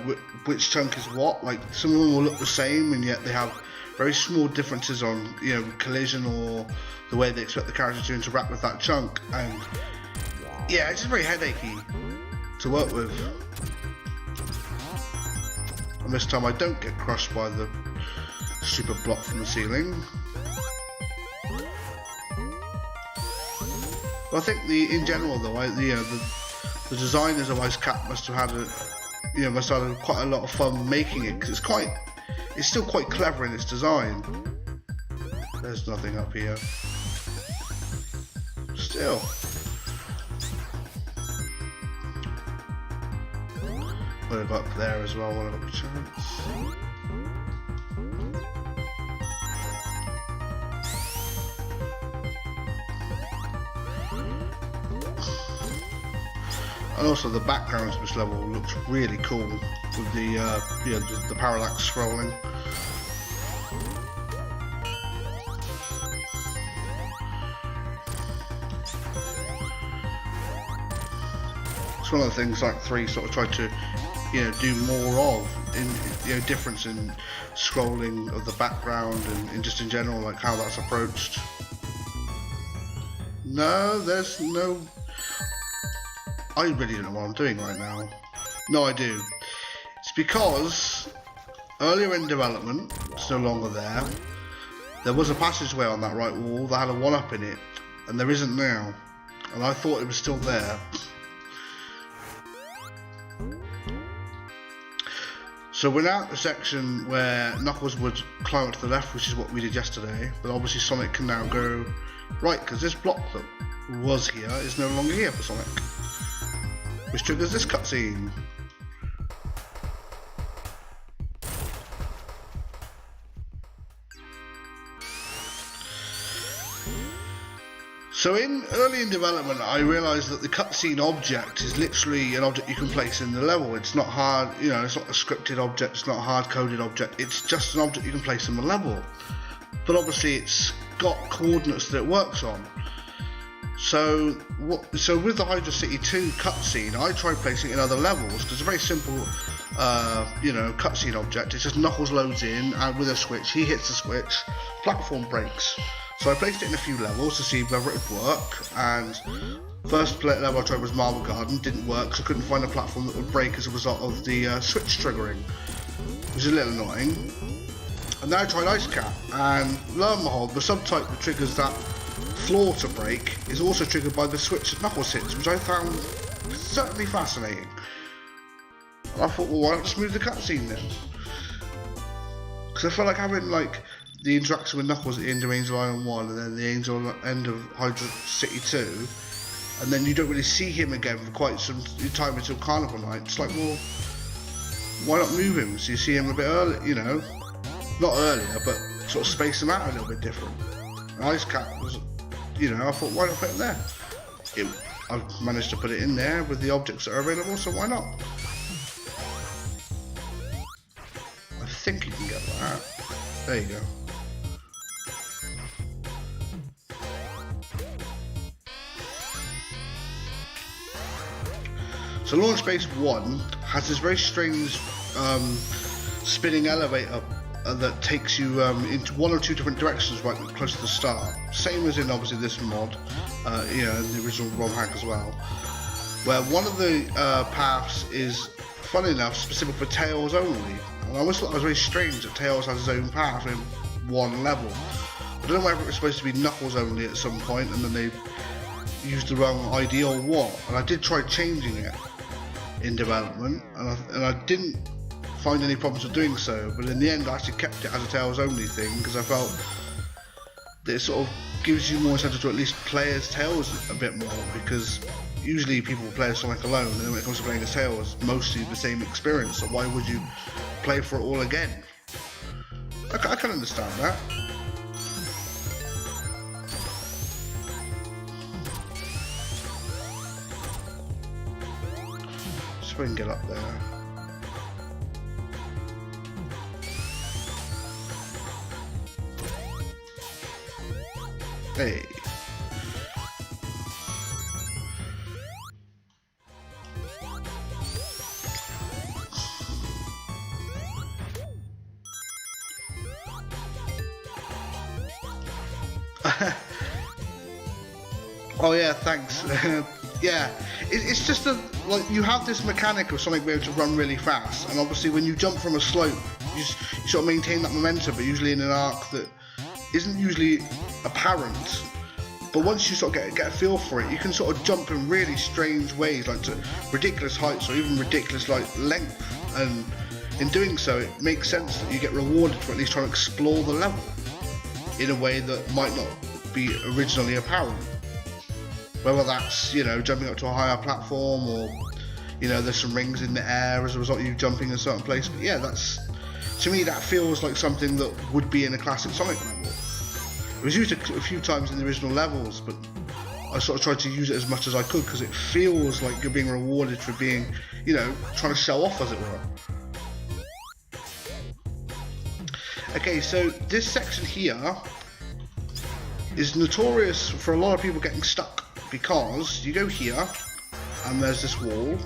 [SPEAKER 1] which chunk is what. Like, some of them will look the same, and yet they have very small differences on, you know, collision or the way they expect the character to interact with that chunk. And yeah, it's just very headachy to work with. And this time I don't get crushed by the stupid block from the ceiling. But I think in general though, the designers of Ice Cap must have had quite a lot of fun making it, because it's still quite clever in its design. There's nothing up here. Still. What about up there as well? What about the chance? And also the background to this level looks really cool with the parallax scrolling. It's one of the things like 3 sort of tried to, you know, do more of, in, you know, difference in scrolling of the background and just in general, like how that's approached. No, there's no. I really don't know what I'm doing right now. No, I do. It's because earlier in development, it's no longer there. There was a passageway on that right wall that had a 1-up in it, and there isn't now. And I thought it was still there. So we're now at the section where Knuckles would climb up to the left, which is what we did yesterday, but obviously Sonic can now go right, because this block that was here is no longer here for Sonic, which triggers this cutscene. So early in development, I realised that the cutscene object is literally an object you can place in the level. It's not hard, you know, it's not a scripted object, it's not a hard-coded object, it's just an object you can place in the level. But obviously it's got coordinates that it works on. So with the Hydra City 2 cutscene, I tried placing it in other levels, because it's a very simple, you know, cutscene object. It's just Knuckles loads in, and with a switch, he hits the switch, platform breaks. So I placed it in a few levels to see whether it would work, and first level I tried was Marble Garden, didn't work because I couldn't find a platform that would break as a result of the switch triggering, which is a little annoying. And now I tried Ice Cap, and lo and behold, the subtype that triggers that floor to break is also triggered by the switch that Knuckles hits, which I found certainly fascinating. And I thought, well, why not just move the cutscene then? Because I felt like having like the interaction with Knuckles at the end of Angel Island 1 and then the end of Hydra City 2, and then you don't really see him again for quite some time until Carnival Night. It's like, well, why not move him so you see him a bit early, you know? Not earlier, but sort of space him out a little bit different. And Ice Cap was, you know, I thought, why not put him there? I've managed to put it in there with the objects that are available, so why not? I think you can get that. There you go. So Launch Base 1 has this very strange spinning elevator that takes you into one or two different directions right close to the start. Same as in obviously this mod, you know, in the original ROM hack as well. Where one of the paths is, funny enough, specific for Tails only. And I always thought it was very strange that Tails has his own path in one level. I don't know whether it was supposed to be Knuckles only at some point and then they used the wrong ID or what. And I did try changing it in development and I didn't find any problems with doing so, but in the end I actually kept it as a Tails only thing because I felt that it sort of gives you more incentive to at least play as Tails a bit more, because usually people play as Sonic alone, and then when it comes to playing as Tails, mostly the same experience, so why would you play for it all again? I can understand that. Just so we can get up there. Hey. Oh yeah, thanks. Yeah, it's just a, like, you have this mechanic of Sonic being able to run really fast, and obviously when you jump from a slope, you sort of maintain that momentum, but usually in an arc that isn't usually apparent. But once you sort of get a feel for it, you can sort of jump in really strange ways, like to ridiculous heights or even ridiculous like length, and in doing so it makes sense that you get rewarded for at least trying to explore the level in a way that might not be originally apparent. Whether that's, you know, jumping up to a higher platform, or, you know, there's some rings in the air as a result of you jumping in a certain place. But yeah, that's, to me, that feels like something that would be in a classic Sonic level. It was used a few times in the original levels, but I sort of tried to use it as much as I could because it feels like you're being rewarded for being, you know, trying to show off, as it were. Okay, so this section here is notorious for a lot of people getting stuck, because you go here and there's this wall.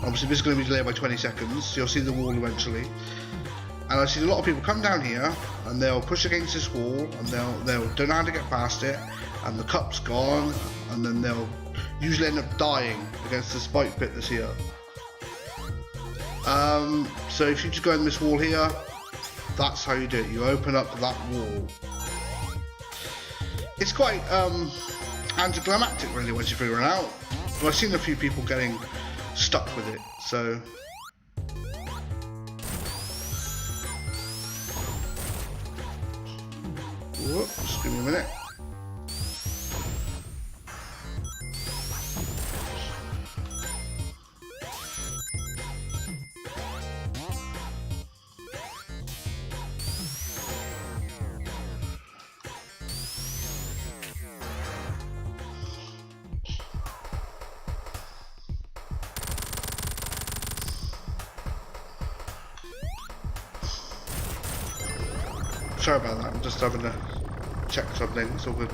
[SPEAKER 1] Obviously this is going to be delayed by 20 seconds, so you'll see the wall eventually. And I've seen a lot of people come down here and they'll push against this wall and they'll don't know how to get past it, and the cup's gone, and then they'll usually end up dying against the spike pit that's here. So if you just go in this wall here, that's how you do it. You open up that wall. It's quite anticlimactic really once you figure it out. But I've seen a few people getting stuck with it, so. Whoops, just give me a minute. Sorry about that, I'm just having to check something, it's all good.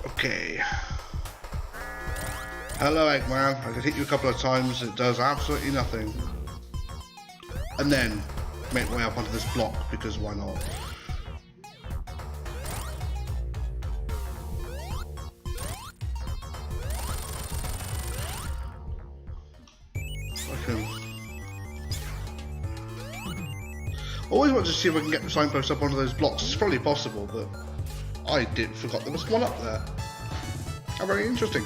[SPEAKER 1] Okay. Hello Eggman, I can hit you a couple of times, it does absolutely nothing. And then, make my way up onto this block, because why not? I always want to see if I can get the signpost up onto those blocks. It's probably possible, but I forgot there was one up there. How very interesting.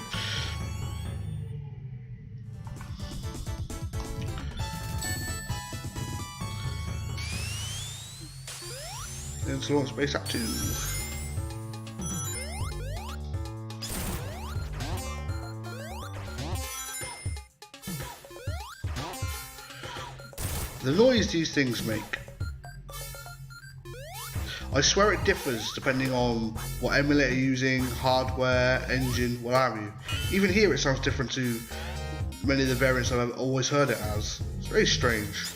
[SPEAKER 1] Into launch base Act 2. The noise these things make, I swear it differs depending on what emulator you're using, hardware, engine, what have you. Even here it sounds different to many of the variants that I've always heard it as. It's very strange.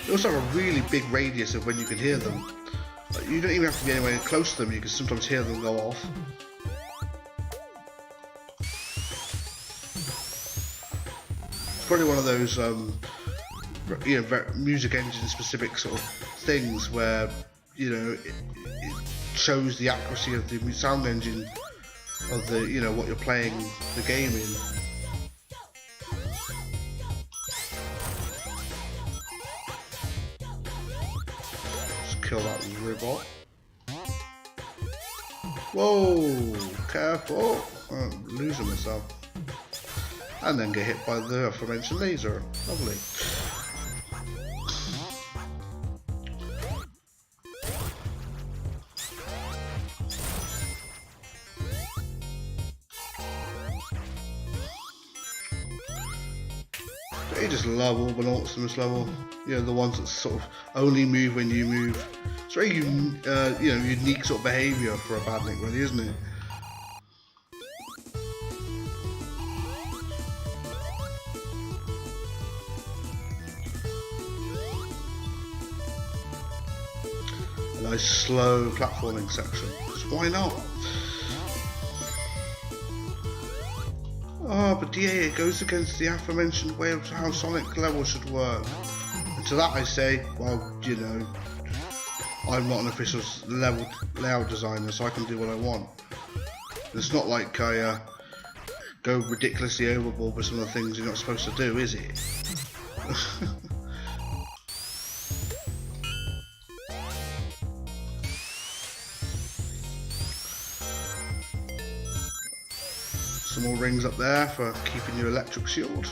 [SPEAKER 1] They also have a really big radius of when you can hear them. Like, you don't even have to be anywhere close to them, you can sometimes hear them go off. It's probably one of those you know, music engine specific sort of things where, you know, it shows the accuracy of the sound engine of the, you know, what you're playing the game in. Just kill that robot. Whoa, careful, I'm losing myself. And then get hit by the aforementioned laser. Lovely. I just love Orbinauts in this level. You know, the ones that sort of only move when you move. It's very you know, unique sort of behaviour for a badnik, really, isn't it? A nice slow platforming section. Because why not? Oh, but yeah, it goes against the aforementioned way of how Sonic levels should work. And to that I say, well, you know, I'm not an official level layout designer, so I can do what I want. It's not like I go ridiculously overboard with some of the things you're not supposed to do, is it? Some more rings up there for keeping your electric shield.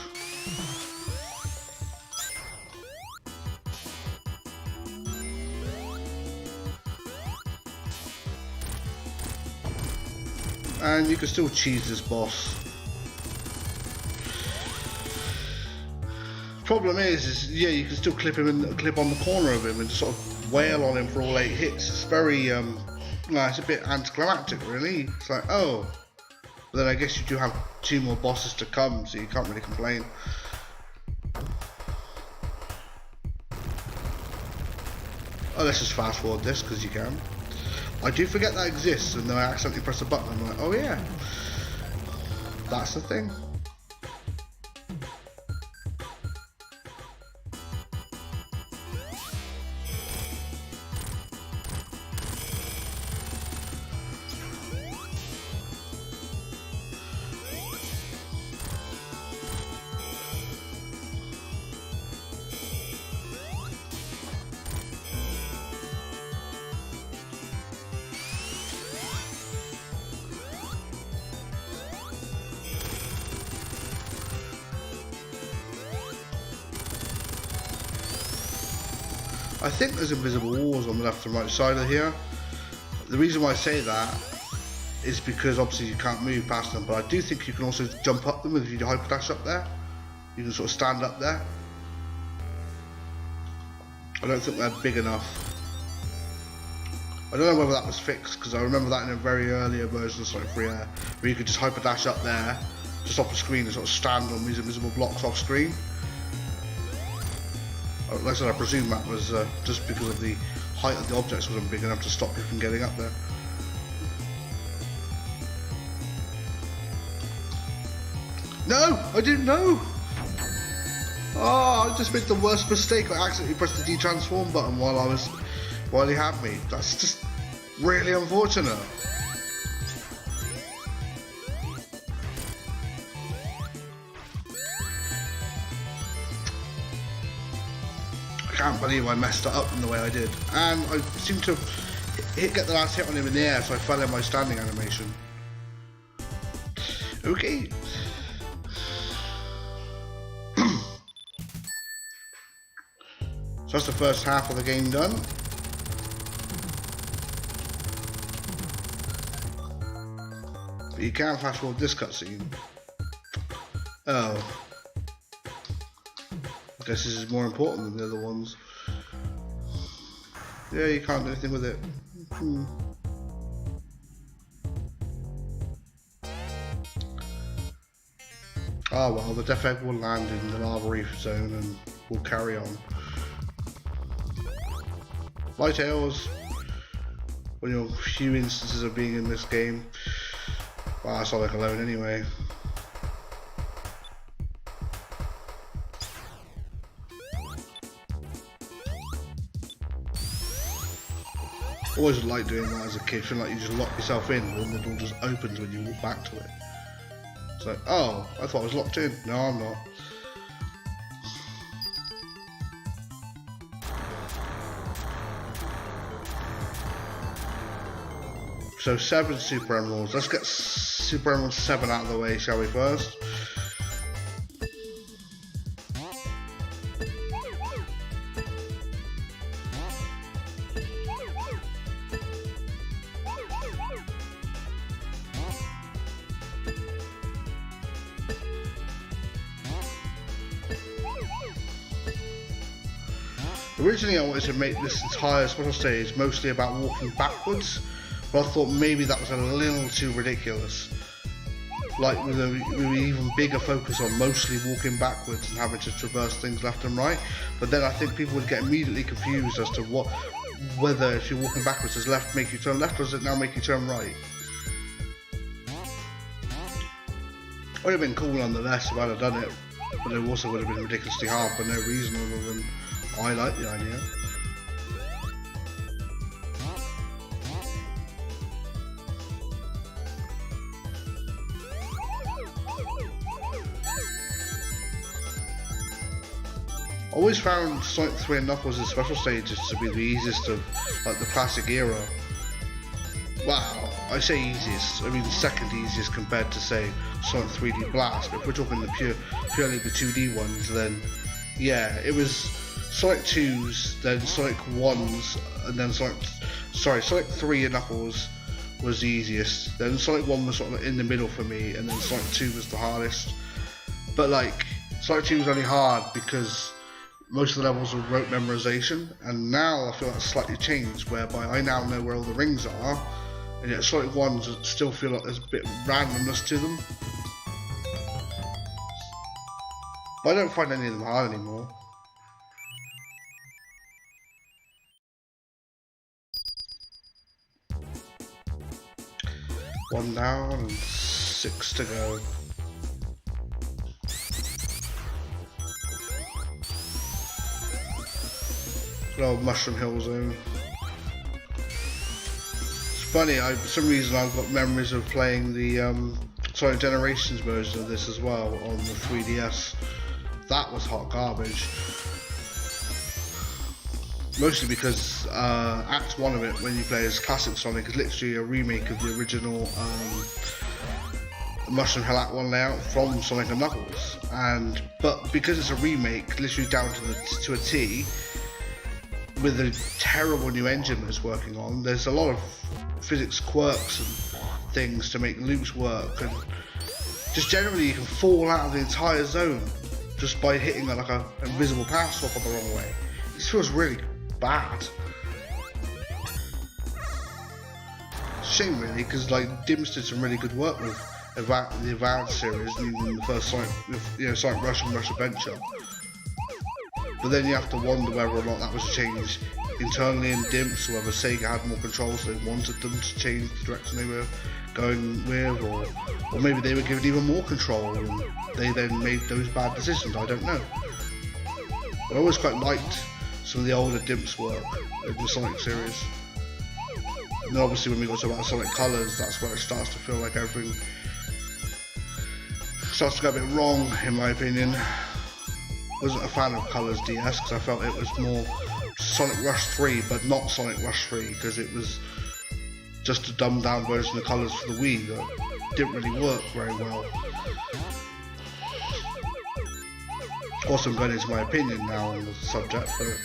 [SPEAKER 1] And you can still cheese this boss. Problem is yeah, you can still clip him and clip on the corner of him and just sort of wail on him for all 8 hits. It's very it's a bit anticlimactic, really. It's like, oh. But then I guess you do have 2 more bosses to come, so you can't really complain. Oh, let's just fast forward this because you can. I do forget that exists, and then I accidentally press a button. I'm like, oh yeah, that's the thing. I think there's invisible walls on the left and right side of here. The reason why I say that is because obviously you can't move past them, but I do think you can also jump up them if you hyper dash up there. You can sort of stand up there. I don't think they're big enough. I don't know whether that was fixed, because I remember that in a very earlier version of Sonic 3 where you could just hyper dash up there, just off the screen and sort of stand on these invisible blocks off screen. Like I said, I presume that was just because of the height of the objects wasn't big enough to stop you from getting up there. No! I didn't know! Oh, I just made the worst mistake. I accidentally pressed the de-transform button while he had me. That's just really unfortunate. I can't believe I messed it up in the way I did. And I seemed to get the last hit on him in the air, so I fell in my standing animation. Okay. So that's the first half of the game done. But you can fast forward this cutscene. Oh. I guess this is more important than the other ones. Yeah, you can't do anything with it. Oh well, the Death Egg will land in the lava reef zone and we'll carry on. Light Tails, one of your few instances of being in this game. Well, that's Sonic alone anyway. Always liked doing that as a kid, feeling like you just lock yourself in and the door just opens when you walk back to it. It's like, oh, I thought I was locked in. No, I'm not. So 7 Super Emeralds. Let's get Super Emerald 7 out of the way, shall we first? Originally I wanted to make this entire special stage mostly about walking backwards, but I thought maybe that was a little too ridiculous. Like with an even bigger focus on mostly walking backwards and having to traverse things left and right. But then I think people would get immediately confused as to whether if you're walking backwards, does left make you turn left or does it now make you turn right? It would have been cool nonetheless if I'd have done it, but it also would have been ridiculously hard for no reason other than I like the idea. I always found Sonic 3 and Knuckles' special stages to be the easiest of like the classic era. Wow, I say easiest, I mean second easiest compared to say Sonic 3D Blast. But if we're talking the purely the 2D ones, then yeah, it was Sonic 2's, then Sonic 1's, and then Sonic 3 and Knuckles was the easiest. Then Sonic 1 was sort of in the middle for me, and then Sonic 2 was the hardest. But like, Sonic 2 was only hard because most of the levels were rote memorization, and now I feel that's slightly changed, whereby I now know where all the rings are, and yet Sonic 1s still feel like there's a bit of randomness to them. But I don't find any of them hard anymore. One down and 6 to go. Good old Mushroom Hill Zone. It's funny, for some reason I've got memories of playing the Sonic Generations version of this as well on the 3DS. That was hot garbage. Mostly because Act 1 of it, when you play as Classic Sonic, is literally a remake of the original Mushroom Hill Act 1 layout from Sonic and Knuckles. But because it's a remake, literally down to a T, with a terrible new engine that it's working on, there's a lot of physics quirks and things to make loops work, and just generally you can fall out of the entire zone just by hitting like an invisible power swap on the wrong way. This feels really bad. Shame really, because like Dims did some really good work with the Advanced series, even the first Sonic, Sonic Rush and Rush Adventure. But then you have to wonder whether or not that was a change internally in Dimps, or whether Sega had more control so they wanted them to change the direction they were going with, or maybe they were given even more control and they then made those bad decisions. I don't know. But I always quite liked some of the older Dimps work in the Sonic series. And then obviously when we got to about Sonic Colors, that's where it starts to feel like everything starts to go a bit wrong, in my opinion. Wasn't a fan of Colors DS because I felt it was more Sonic Rush 3, but not Sonic Rush 3, because it was just a dumbed down version of Colors for the Wii that didn't really work very well. Of course, I'm going into my opinion now on the subject, but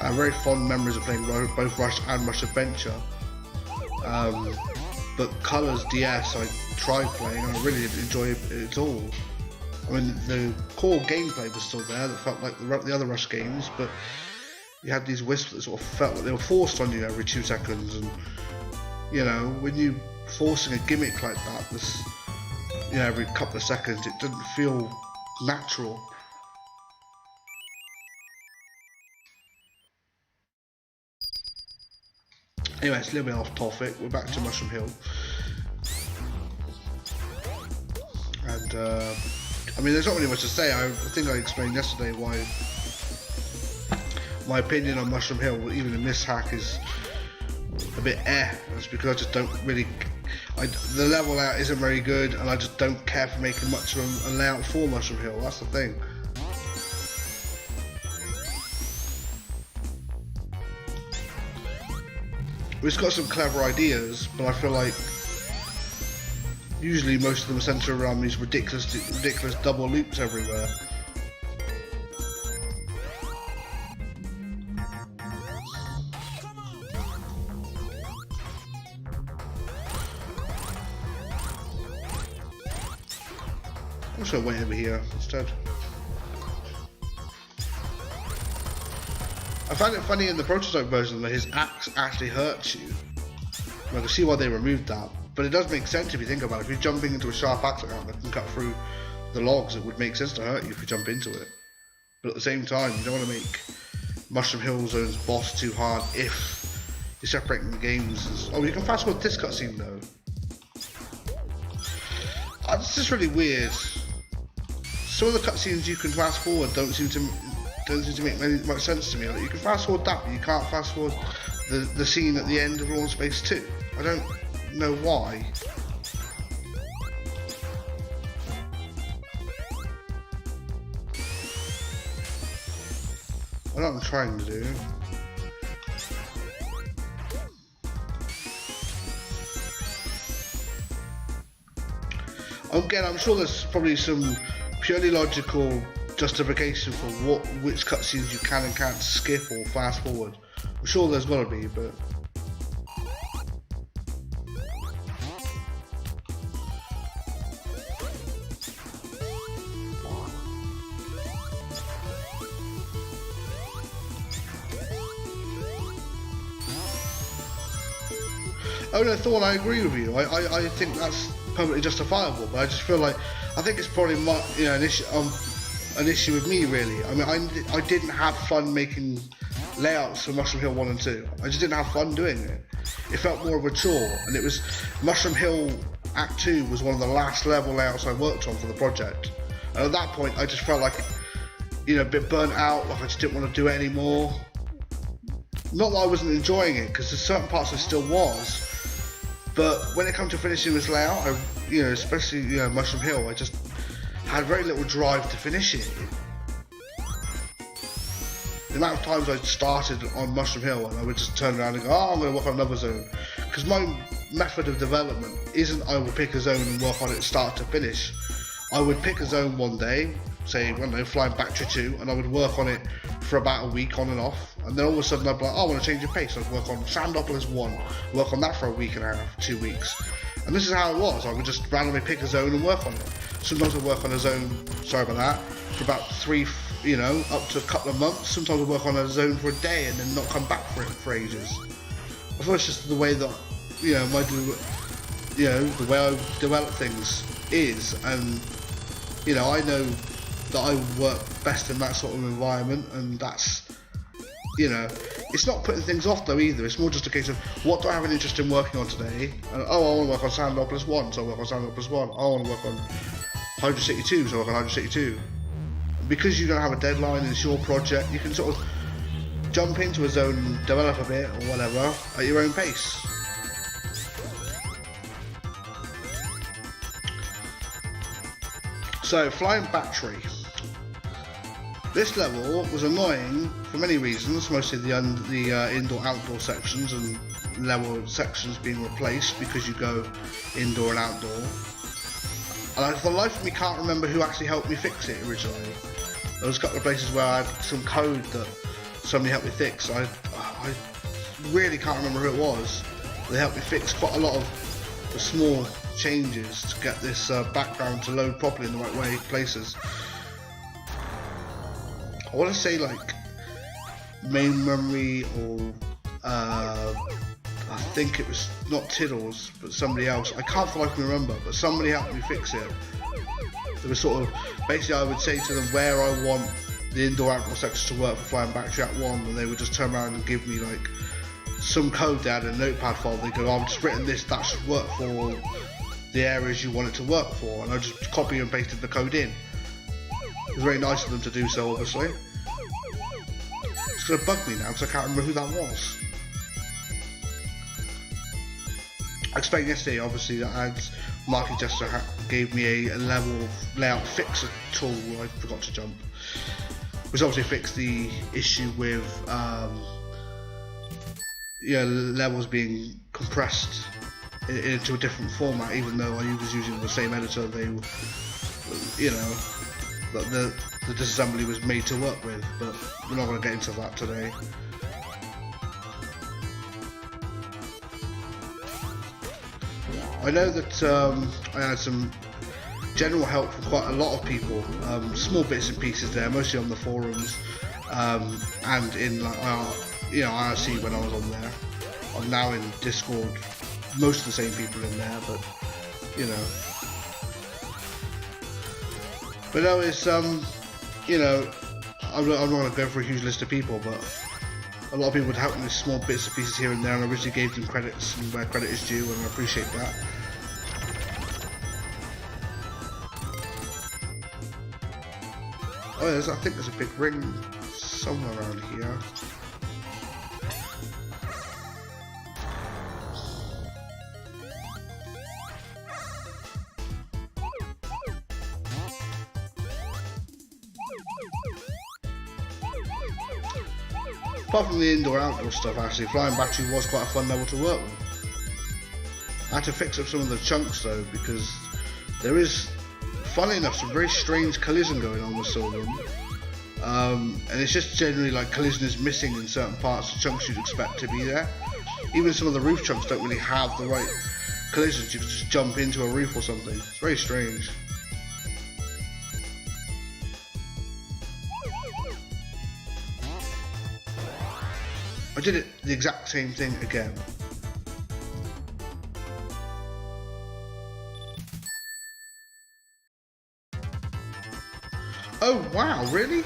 [SPEAKER 1] I have very fond memories of playing both Rush and Rush Adventure. But Colors DS I tried playing and I really didn't enjoy it at all. I mean, the core gameplay was still there, that felt like the other Rush games, but you had these wisps that sort of felt like they were forced on you every 2 seconds, and you know, when you forcing a gimmick like that, this, you know, every couple of seconds, it didn't feel natural. Anyway, it's a little bit off topic. We're back to Mushroom Hill, and I mean, there's not really much to say. I think I explained yesterday why my opinion on Mushroom Hill, even in this hack, is a bit It's because I just don't really. The level layout isn't very good, and I just don't care for making much of a layout for Mushroom Hill. That's the thing. It's got some clever ideas, but I feel like usually most of them centre around these ridiculous double loops everywhere. I'm just gonna wait over here instead. I find it funny in the prototype version that his axe actually hurts you. I can see why they removed that, but it does make sense if you think about it. If you're jumping into a sharp axe like that that can cut through the logs, it would make sense to hurt you if you jump into it. But at the same time, you don't want to make Mushroom Hill Zone's boss too hard if you're separating the games. Oh, you can fast forward this cutscene though. It's just really weird. Some of the cutscenes you can fast forward don't seem to make much sense to me. Like, you can fast forward that, but you can't fast forward the scene at the end of Lawn Space 2. I don't know why. I know what I'm trying to do. Again, I'm sure there's probably some purely logical justification for which cutscenes you can and can't skip or fast forward. I'm sure there's gotta be, but oh no, Thorn, I agree with you. I think that's perfectly justifiable, but I just feel like I think it's probably an issue with me, really. I mean, I didn't have fun making layouts for Mushroom Hill 1 and 2. I just didn't have fun doing it. It felt more of a chore, and it was Mushroom Hill Act 2 was one of the last level layouts I worked on for the project. And at that point, I just felt like, you know, a bit burnt out, like I just didn't want to do it anymore. Not that I wasn't enjoying it, because there's certain parts I still was. But when it comes to finishing this layout, especially Mushroom Hill, I just had very little drive to finish it. The amount of times I started on Mushroom Hill and I would just turn around and go, oh, I'm going to work on another zone. Because my method of development isn't I will pick a zone and work on it start to finish. I would pick a zone one day, say, I don't know, Flying Factory 2, and I would work on it for about a week on and off. And then all of a sudden I'd be like, oh, I want to change the pace. I'd work on Sandopolis 1, work on that for a week and a half, 2 weeks. And this is how it was. I would just randomly pick a zone and work on it. Sometimes I'd work on a zone, sorry about that, for about up to a couple of months. Sometimes I'd work on a zone for a day and then not come back for it for ages. I thought it's just the way that, the way I develop things is. And, I know that I would work best in that sort of environment, and that's, it's not putting things off though either. It's more just a case of what do I have an interest in working on today? And, I want to work on Sandopolis 1, so I work on Sandopolis 1. I want to work on Hydro City 2, so I work on Hydro City 2. because you don't have a deadline, it's your project, you can sort of jump into a zone and develop a bit or whatever at your own pace. So, flying battery. This level was annoying for many reasons, mostly the indoor-outdoor sections and level sections being replaced because you go indoor and outdoor. And for the life of me can't remember who actually helped me fix it originally. There was a couple of places where I had some code that somebody helped me fix. I really can't remember who it was. They helped me fix quite a lot of the small changes to get this background to load properly in the right way places. I want to say like main memory or I think it was not Tiddles but somebody else. I can't for life me remember, but somebody helped me fix it. It was sort of basically I would say to them where I want the indoor outdoor sections to work for flying battery at 1, and they would just turn around and give me like some code they had in a notepad file. They go, I've just written this, that should work for the areas you want it to work for, and I just copy and pasted the code in. It was very nice of them to do so, obviously. It's going to bug me now because I can't remember who that was. I explained yesterday, obviously, that Marky Jester gave me a level layout fixer tool where I forgot to jump, which obviously fixed the issue with levels being compressed into a different format, even though I was using the same editor. They, the disassembly was made to work with, but we're not going to get into that today. I know that I had some general help from quite a lot of people, small bits and pieces there, mostly on the forums and in like IRC when I was on there. I'm now in Discord, most of the same people in there, but you know. But no, it's I'm not going to go for a huge list of people, but a lot of people would help me with small bits and pieces here and there, and I originally gave them credits and where credit is due, and I appreciate that. Oh, I think there's a big ring somewhere around here. Apart from the indoor-outdoor stuff, actually, flying battery was quite a fun level to work with. I had to fix up some of the chunks though, because there is, funnily enough, some very strange collision going on with some of them. And it's just generally like collision is missing in certain parts of chunks you'd expect to be there. Even some of the roof chunks don't really have the right collisions. You can just jump into a roof or something. It's very strange. I did it the exact same thing again. Oh wow, really?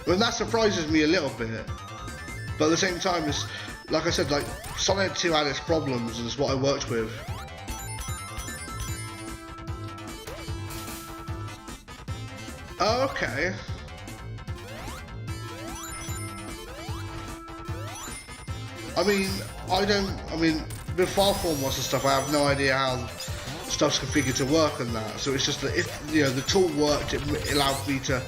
[SPEAKER 1] Well, that surprises me a little bit. But at the same time, it's like I said, like Sonic 2 had its problems, and it's what I worked with. Oh, okay. I mean, with file formats and stuff, I have no idea how stuff's configured to work and that. So it's just that if the tool worked, it allowed me to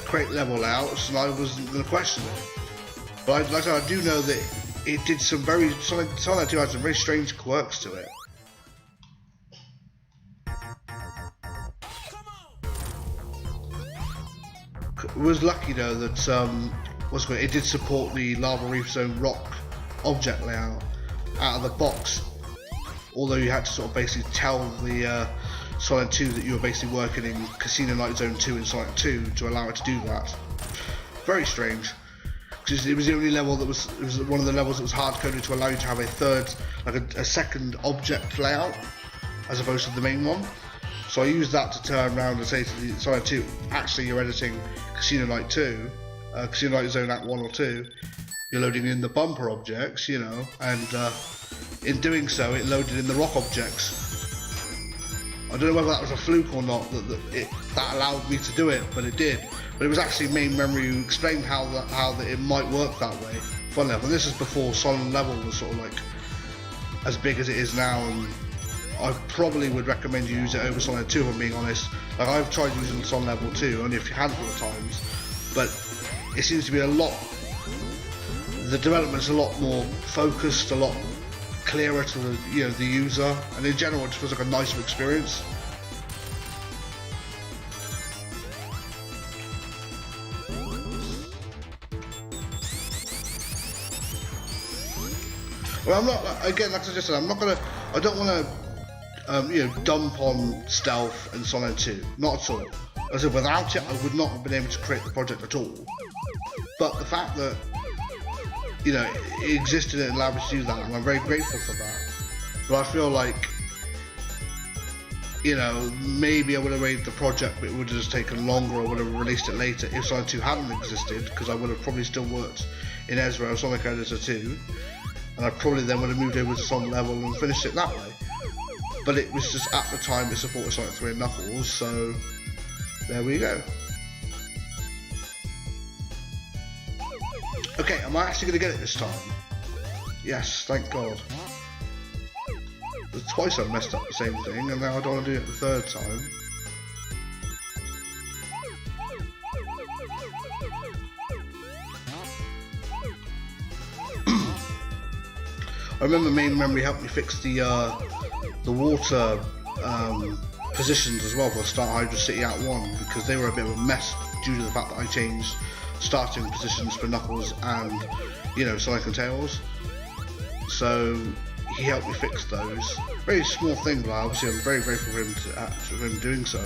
[SPEAKER 1] create level layouts, and I wasn't going to question it. But like I said, I do know that it did some very Sonic 2 had some very strange quirks to it. I was lucky though that it did support the Lava Reef Zone rock object layout out of the box, although you had to sort of basically tell the Sonic 2 that you were basically working in Casino Night Zone 2 in Sonic 2 to allow it to do that. Very strange, because it was the only level that was one of the levels that was hard coded to allow you to have a third, like a second object layout as opposed to the main one. So I used that to turn around and say to the Sonic 2, actually you're editing Casino Night 2, Casino Night Zone Act 1 or 2, you're loading in the bumper objects, and in doing so it loaded in the rock objects. I don't know whether that was a fluke or not, that allowed me to do it, but it did. But it was actually main memory who explained how it might work that way. Fun level. And this is before Solid Level was sort of like as big as it is now, and I probably would recommend you use it over Solid 2 if I'm being honest. Like, I've tried using Solid Level 2 only a handful of times, but it seems to be the development's a lot more focused, a lot clearer to the user, and in general it just feels like a nicer experience. Well, I'm not, again, like I just said, I don't want to dump on stealth and Sonic 2, not at all. As I said, without it I would not have been able to create the project at all. But the fact that it existed and allowed me to do that, and I'm very grateful for that. But I feel like, maybe I would have made the project, but it would have just taken longer, or would have released it later if Sonic 2 hadn't existed, because I would have probably still worked in Ezra or Sonic Editor 2, and I probably then would have moved over to Sonic Level and finished it that way. But it was just, at the time, it supported Sonic 3 and Knuckles, so there we go. Okay, am I actually going to get it this time? Yes, thank God. Twice I messed up the same thing, and now I don't want to do it the third time. I remember main memory helped me fix the water positions as well for Star Hydra City Act 1, because they were a bit of a mess due to the fact that I changed starting positions for Knuckles and Sonic and Tails. So he helped me fix those. Very small thing, but obviously I'm very grateful for him doing so.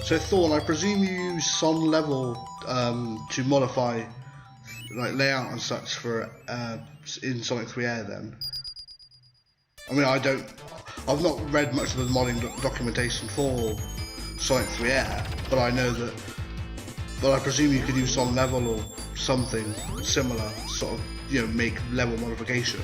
[SPEAKER 1] So Thorn, I presume you use Son Level to modify like layout and such for in Sonic 3 A then? I mean, I've not read much of the modding documentation for Sonic 3 A, but I know that. But I presume you could use Son Level or something similar, sort of make level modification.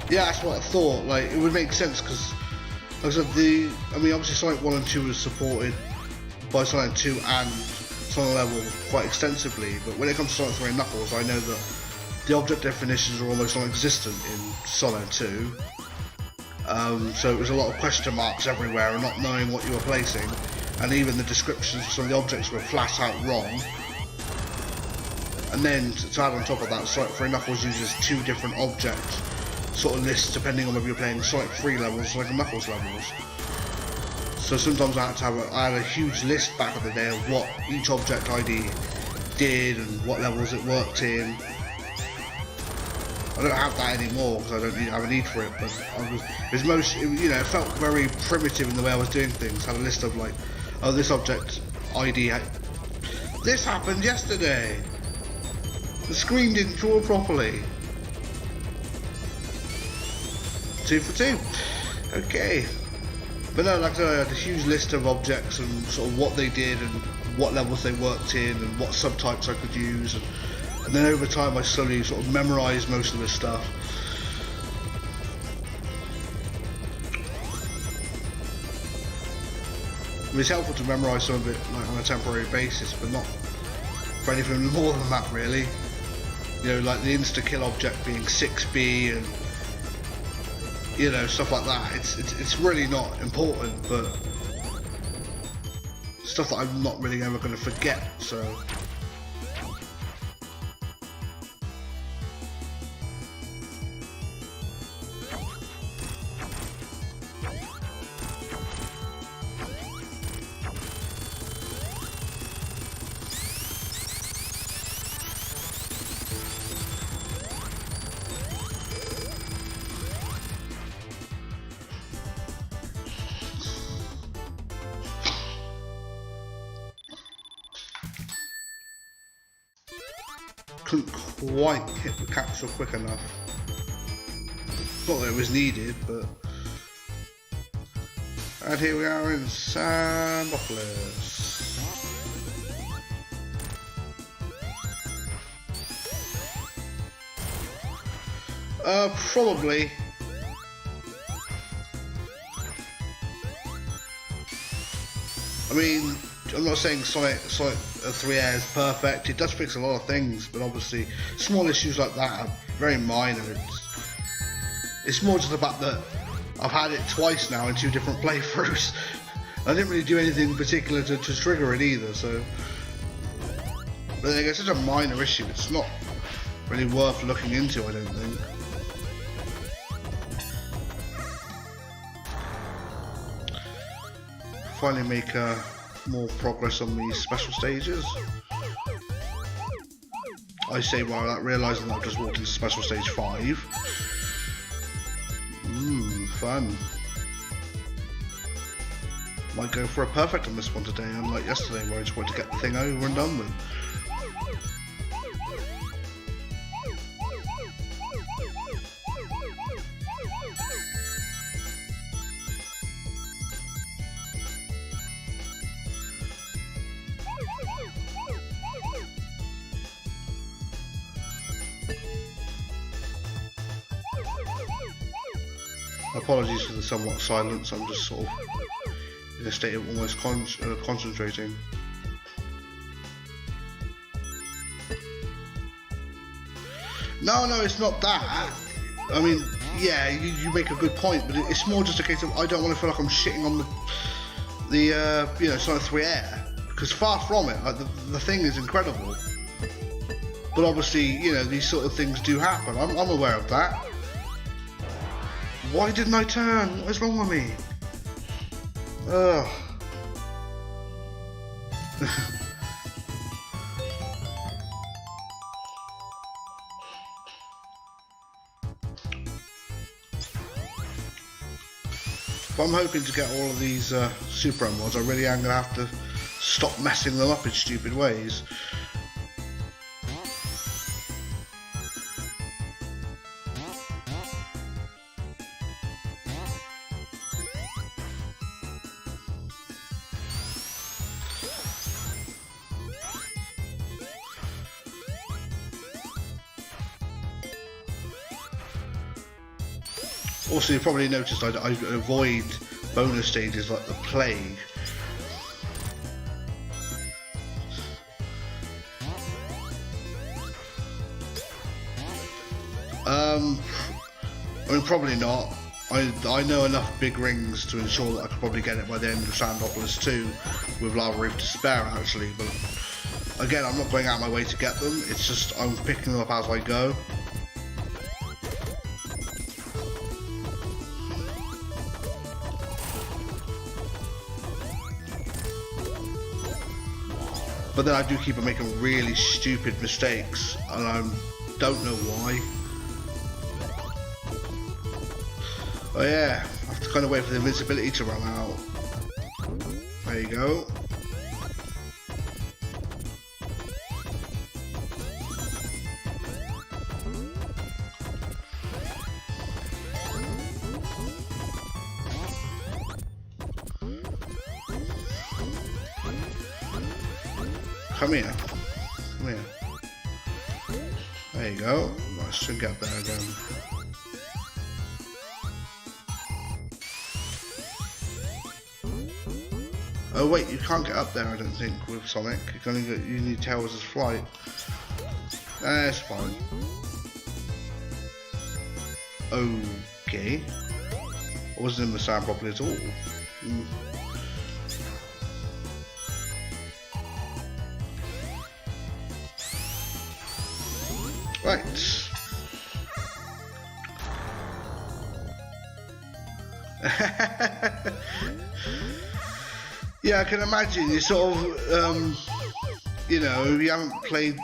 [SPEAKER 1] Yeah, that's what I thought. Like, it would make sense because, like I said, obviously Sonic 1 and 2 was supported by Sonic 2 and Sonic Level quite extensively, but when it comes to Sonic 3 and Knuckles, I know that the object definitions are almost non-existent in Sonic 2. So it was a lot of question marks everywhere and not knowing what you were placing, and even the descriptions for some of the objects were flat out wrong. And then to add on top of that, Sonic 3 Knuckles uses two different object sort of lists depending on whether you're playing Sonic 3 levels or Sonic Knuckles levels. So sometimes I had a huge list back in the day of what each object ID did and what levels it worked in. I don't have that anymore because I don't have a need for it, but it felt very primitive in the way I was doing things. I had a list of like, oh, this object ID this happened yesterday. The screen didn't draw properly. 2 for 2. Okay. But no, like I said, I had a huge list of objects and sort of what they did and what levels they worked in and what subtypes I could use. And then over time I slowly sort of memorised most of this stuff. It's helpful to memorise some of it like on a temporary basis, but not for anything more than that really. You know, like the insta-kill object being 6B and, you know, stuff like that. It's really not important, but stuff that I'm not really ever going to forget, so... Couldn't quite hit the capsule quick enough. Not that it was needed, but... And here we are in Sandopolis. Probably. I mean, I'm not saying Sonic 3 A.I.R is perfect. It does fix a lot of things, but obviously small issues like that are very minor. It's more just the fact that I've had it twice now in 2 different playthroughs. I didn't really do anything particular to trigger it either, so... But then again, it's such a minor issue, it's not really worth looking into, I don't think. Finally make more progress on these special stages. I say while realising that I've just walked into special stage 5. Fun. Might go for a perfect on this one today, unlike yesterday where I just wanted to get the thing over and done with. Apologies for the somewhat silence, I'm just sort of in a state of almost concentrating. No, it's not that. I mean, yeah, you make a good point, but it's more just a case of I don't want to feel like I'm shitting on the you know, Sonic 3 A.I.R, because far from it. Like the thing is incredible, but obviously, you know, these sort of things do happen. I'm aware of that. Why didn't I turn? What is wrong with me? Ugh. If I'm hoping to get all of these Super Emeralds, I really am going to have to stop messing them up in stupid ways. Also, you probably noticed I avoid bonus stages like the plague. I mean, probably not. I know enough big rings to ensure that I could probably get it by the end of Sandopolis 2 with Lava Reef to spare, actually. But again, I'm not going out of my way to get them. It's just I'm picking them up as I go. But then I do keep on making really stupid mistakes, and I don't know why. Oh yeah, I have to kind of wait for the invincibility to run out. There you go. Come here. Come here. There you go. I should get there again. Oh wait, you can't get up there, I don't think, with Sonic. You need Tails' flight. That's fine. Okay. I wasn't in the sound properly at all. Right. Yeah, I can imagine you sort of, you know, you haven't played,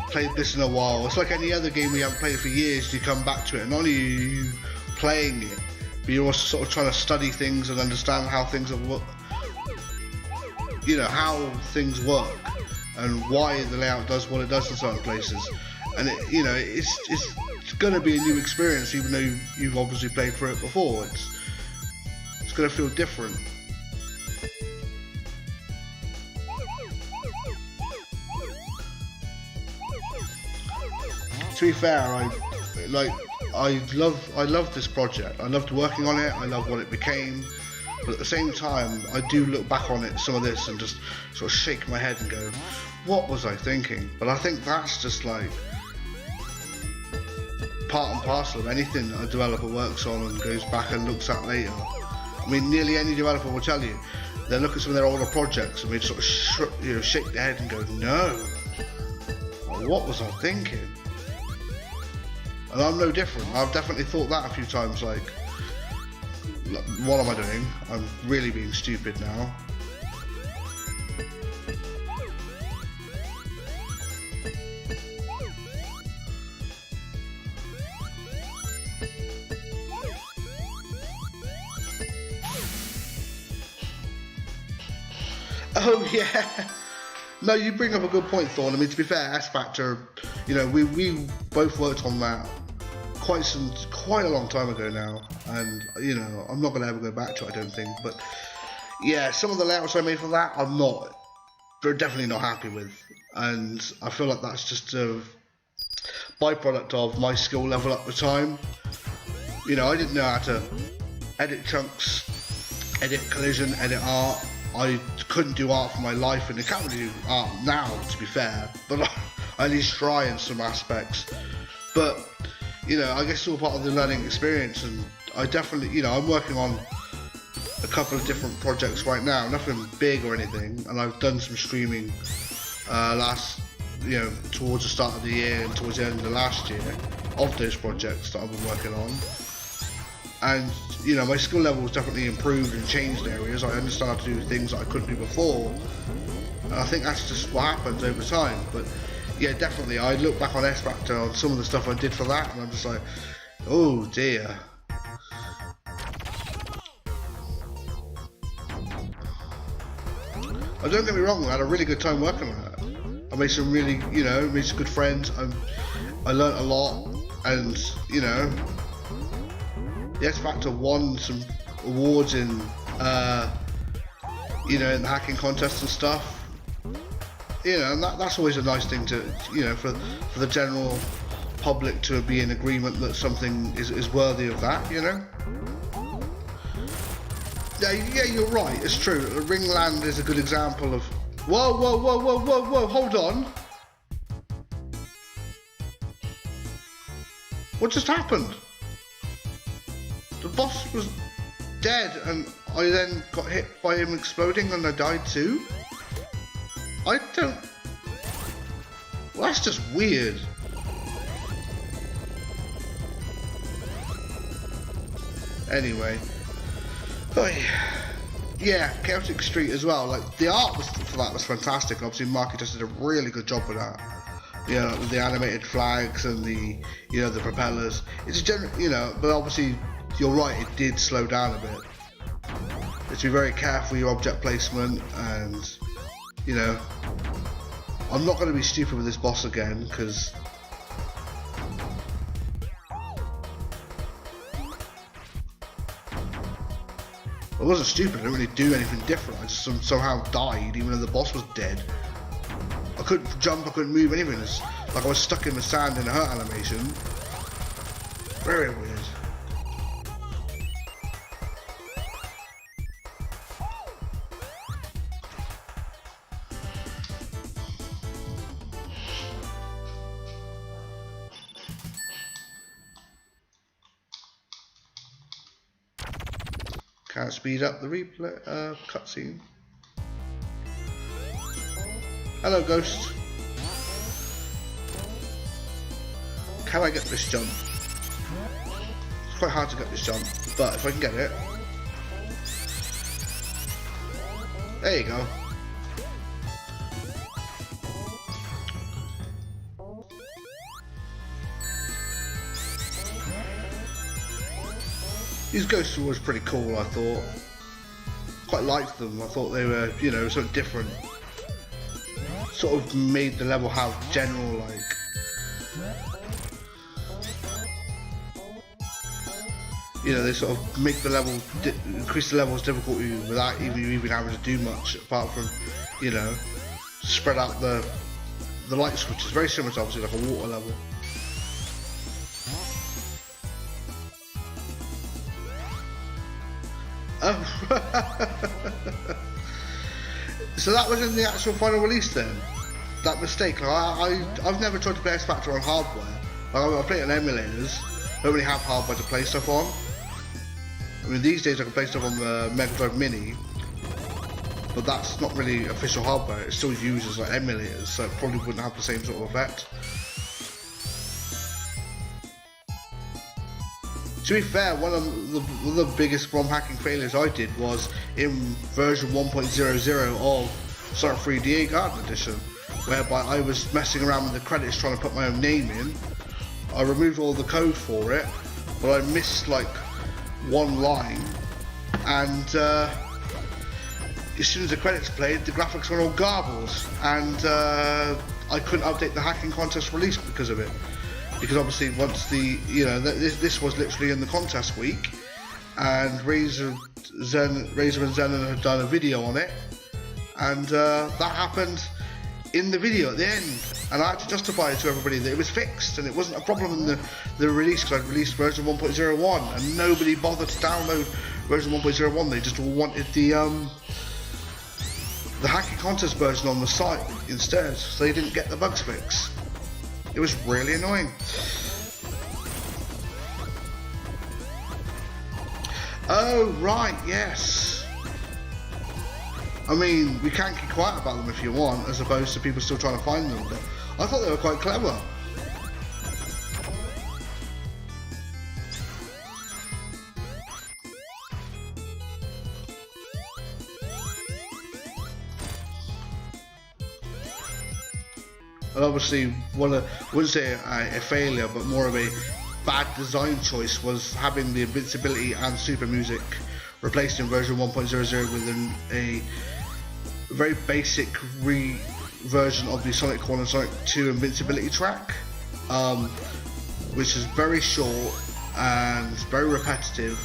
[SPEAKER 1] played this in a while. It's like any other game you haven't played for years. You come back to it, and not only are you playing it, but you're also sort of trying to study things and understand how things are, how things work and why the layout does what it does in certain places. And it's going to be a new experience, even though you've obviously played through it before. It's going to feel different. To be fair, I love this project. I loved working on it. I love what it became. But at the same time, I do look back on it, some of this, and just sort of shake my head and go, what was I thinking? But I think that's just like part and parcel of anything that a developer works on and goes back and looks at later. I mean, nearly any developer will tell you, they look at some of their older projects and they sort of shake their head and go, no, what was I thinking? And I'm no different. I've definitely thought that a few times, like, what am I doing? I'm really being stupid now. Oh yeah. No, you bring up a good point, Thorn. I mean, to be fair, S-Factor, we both worked on that quite a long time ago now, and I'm not going to ever go back to it, I don't think. But yeah, some of the layouts I made for that, they're definitely not happy with, and I feel like that's just a byproduct of my skill level at the time. I didn't know how to edit chunks, edit collision, edit art. I couldn't do art for my life, and I can't really do art now, to be fair, but I at least try in some aspects. But I guess it's all part of the learning experience, and I definitely, I'm working on a couple of different projects right now, nothing big or anything, and I've done some streaming towards the start of the year and towards the end of the last year of those projects that I've been working on. And my skill level has definitely improved and changed areas. I understand how to do things that I couldn't do before, and I think that's just what happens over time. But yeah, definitely, I look back on S-Factor on some of the stuff I did for that, and I'm just like, oh dear. Don't get me wrong, I had a really good time working on that. I made some really, made some good friends. I learnt a lot, and the S-Factor won some awards in, in the hacking contests and stuff. And that's always a nice thing to, for the general public to be in agreement that something is worthy of that, Yeah, you're right, it's true. Ringland is a good example of... Whoa, hold on. What just happened? The boss was dead, and I then got hit by him exploding, and I died too? I don't... Well, that's just weird. Anyway. Oh, yeah, Chaotic Street as well. Like, the art for that was fantastic. Obviously, Marky just did a really good job with that. With the animated flags and the, the propellers. It's a general, but obviously, you're right, it did slow down a bit. It's be very careful with your object placement, and I'm not going to be stupid with this boss again, because I wasn't stupid. I didn't really do anything different. I just somehow died, even though the boss was dead. I couldn't jump, I couldn't move, anything. It's like I was stuck in the sand in a hurt animation. Very weird. Can't speed up the replay cutscene. Hello, Ghost. Can I get this jump? It's quite hard to get this jump, but if I can get it. There you go. These ghosts were always pretty cool, I thought. Quite liked them. I thought they were, you know, sort of different. Sort of made the level have general, like... You know, they sort of make the level, increase the level's difficulty without you even having to do much, apart from, you know, spread out the light switches. Very similar to, obviously, like a water level. So that was in the actual final release then? That mistake? I've never tried to play X Factor on hardware. I play it on emulators. I don't really have hardware to play stuff on. I mean, these days I can play stuff on the Mega Drive Mini, but that's not really official hardware. It still uses like emulators, so it probably wouldn't have the same sort of effect. To be fair, one of the biggest ROM hacking failures I did was in version 1.00 of Sonic 3D A.I.R Edition, whereby I was messing around with the credits trying to put my own name in. I removed all the code for it, but I missed like one line, and as soon as the credits played, the graphics went all garbled, and I couldn't update the hacking contest release because of it. Because obviously once the, you know, this was literally in the contest week, and Razor and Zenon had done a video on it, and that happened in the video at the end, and I had to justify it to everybody that it was fixed and it wasn't a problem in the release, because I'd released version 1.01 and nobody bothered to download version 1.01. They just all wanted the hacking contest version on the site instead, so they didn't get the bugs fixed. It was really annoying. Oh, right, yes. I mean, we can keep quiet about them if you want, as opposed to people still trying to find them, but I thought they were quite clever. And obviously, I wouldn't say a failure, but more of a bad design choice was having the invincibility and super music replaced in version 1.00 with a very basic version of the Sonic 1 and Sonic 2 invincibility track, which is very short and very repetitive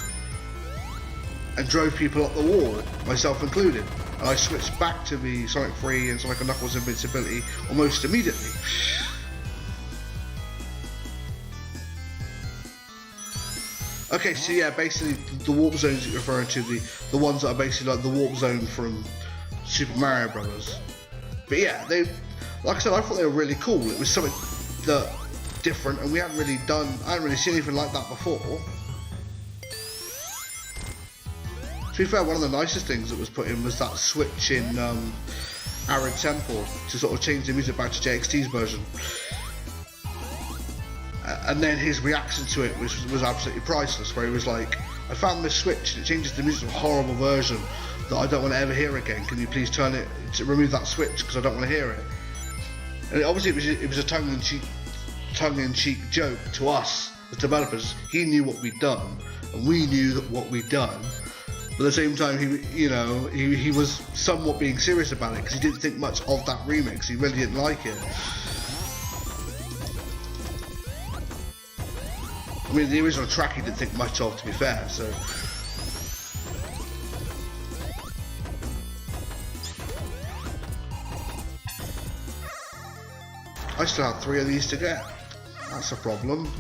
[SPEAKER 1] and drove people up the wall, myself included. And I switched back to the Sonic 3 and Sonic & Knuckles invincibility almost immediately. Okay, so yeah, basically the warp zones that you're referring to, the ones that are basically like the warp zone from Super Mario Brothers. But yeah, like I said, I thought they were really cool. It was something that different, and I hadn't really seen anything like that before. To be fair, one of the nicest things that was put in was that switch in A.I.R Temple to sort of change the music back to JXT's version. And then his reaction to it was absolutely priceless, where he was like, I found this switch and it changes the music to a horrible version that I don't want to ever hear again. Can you please remove that switch, because I don't want to hear it. And obviously it was a tongue-in-cheek joke to us as developers. He knew what we'd done, and we knew what we'd done. But at the same time, he was somewhat being serious about it, because he didn't think much of that remix. He really didn't like it. I mean, the original track he didn't think much of, to be fair, so... I still have 3 of these to get. That's a problem.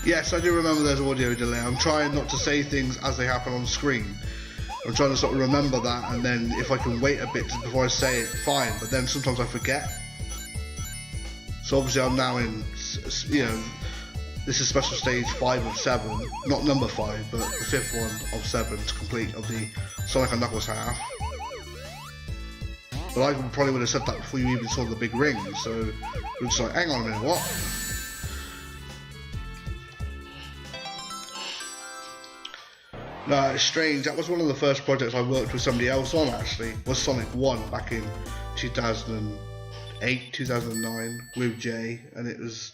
[SPEAKER 1] Yes, I do remember there's audio delay. I'm trying not to say things as they happen on screen. I'm trying to sort of remember that, and then if I can wait a bit before I say it, fine. But then sometimes I forget. So obviously I'm now in, you know, this is special stage 5 of 7, not number 5, but the 5th one of 7 to complete of the Sonic and Knuckles half. But I probably would have said that before you even saw the big ring, so we're just like, hang on a minute, what? No, it's strange. That was one of the first projects I worked with somebody else on, actually, was Sonic 1 back in 2008, 2009 with Jay, and it was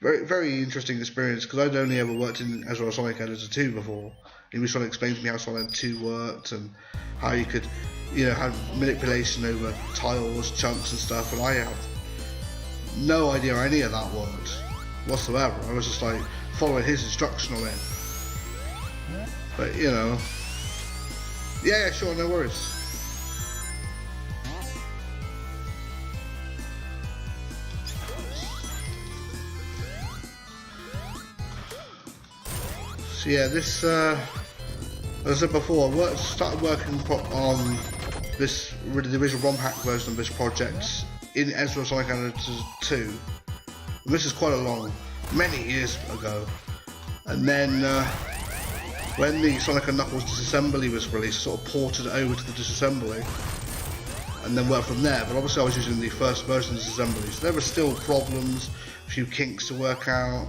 [SPEAKER 1] very interesting experience because I'd only ever worked in Ezra Sonic Editor 2 before. He was trying to explain to me how Sonic 2 worked and how you could, you know, have manipulation over tiles, chunks and stuff, and I had no idea any of that worked whatsoever. I was just like following his instruction on it. But you know, yeah, sure, no worries. So yeah, this, as I said before, I started working on this, the original ROM hack version of this project in Ezra Sonic Editor 2. And this is quite a long, many years ago. And then when the Sonic and Knuckles disassembly was released, I sort of ported it over to the disassembly and then worked from there. But obviously I was using the first version of disassembly, so there were still problems, a few kinks to work out,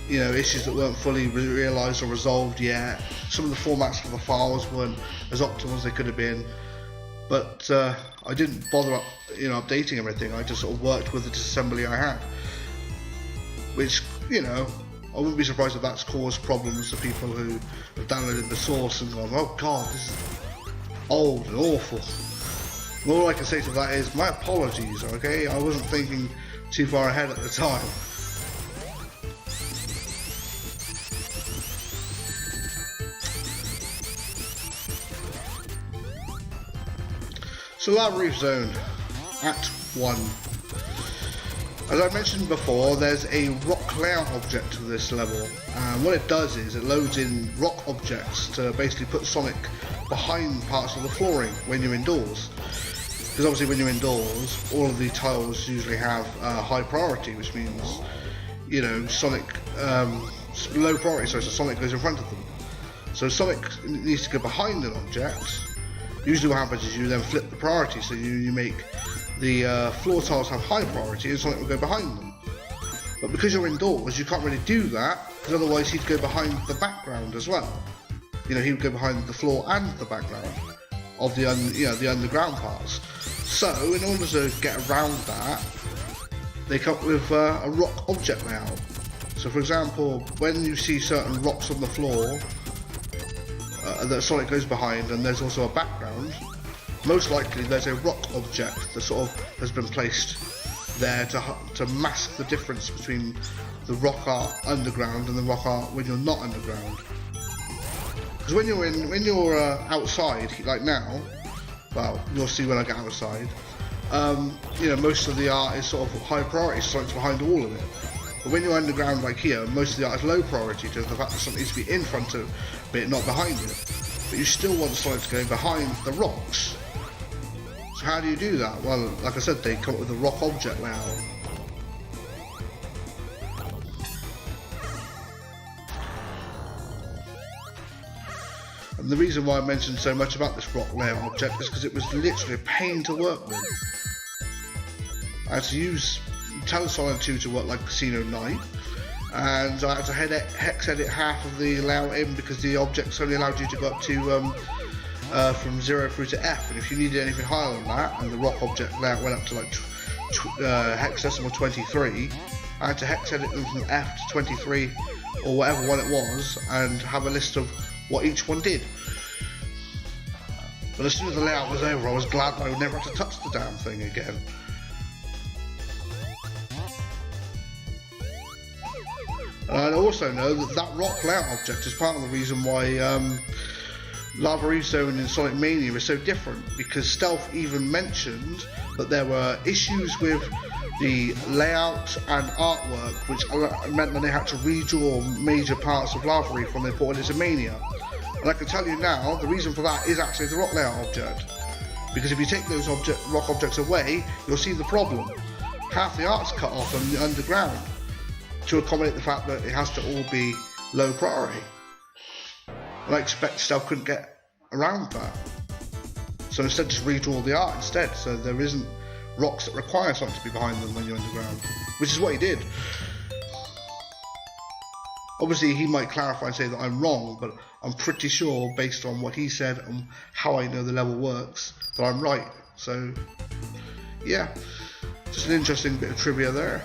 [SPEAKER 1] you know, issues that weren't fully realised or resolved yet. Some of the formats for the files weren't as optimal as they could have been. But I didn't bother updating everything. I just sort of worked with the disassembly I had, which, you know, I wouldn't be surprised if that's caused problems to people who have downloaded the source and gone, oh god, this is old and awful. And all I can say to that is, my apologies, okay? I wasn't thinking too far ahead at the time. So Lava Reef Zone, Act 1. As I mentioned before, there's a rock layout object to this level, and what it does is it loads in rock objects to basically put Sonic behind parts of the flooring when you're indoors. Because obviously when you're indoors, all of the tiles usually have high priority, which means, you know, Sonic, low priority, so Sonic goes in front of them. So Sonic needs to go behind an object. Usually what happens is you then flip the priority, so you make the floor tiles have high priority and Sonic will go behind them. But because you're indoors, you can't really do that, because otherwise he'd go behind the background as well. You know, he would go behind the floor and the background of the underground parts. So in order to get around that, they come up with a rock object layout. So for example, when you see certain rocks on the floor that Sonic goes behind, and there's also a background, most likely there's a rock object that sort of has been placed there to mask the difference between the rock art underground and the rock art when you're not underground. Because when you're outside, like now, well, you'll see when I get outside, you know, most of the art is sort of high priority, so Sonic's behind all of it. But when you're underground like here, most of the art is low priority to the fact that Sonic needs to be in front of it, not behind it. But you still want Sonic to go behind the rocks. So how do you do that? Well, like I said, they come up with a rock object layout. And the reason why I mentioned so much about this rock layout object is because it was literally a pain to work with. I had to tell Sonic 2 to work like Casino Night, and I had to hex edit half of the layout in because the objects only allowed you to go up to from 0 through to F, and if you needed anything higher than that, and the rock object layout went up to like hexadecimal 23, I had to hex edit them from F to 23 or whatever one it was, and have a list of what each one did. But as soon as the layout was over, I was glad that I would never have to touch the damn thing again. And I also know that that rock layout object is part of the reason why Lava Reef Zone in Sonic Mania is so different because Stealth even mentioned that there were issues with the layout and artwork, which meant that they had to redraw major parts of Lava Reef when they ported it to Mania. And I can tell you now, the reason for that is actually the rock layout object. Because if you take those rock objects away, you'll see the problem. Half the art's cut off on the underground to accommodate the fact that it has to all be low priority. And I expect Stealth couldn't get around that. So instead just redraw the art instead, so there isn't rocks that require something to be behind them when you're underground. Which is what he did. Obviously he might clarify and say that I'm wrong, but I'm pretty sure based on what he said and how I know the level works that I'm right. So yeah, just an interesting bit of trivia there.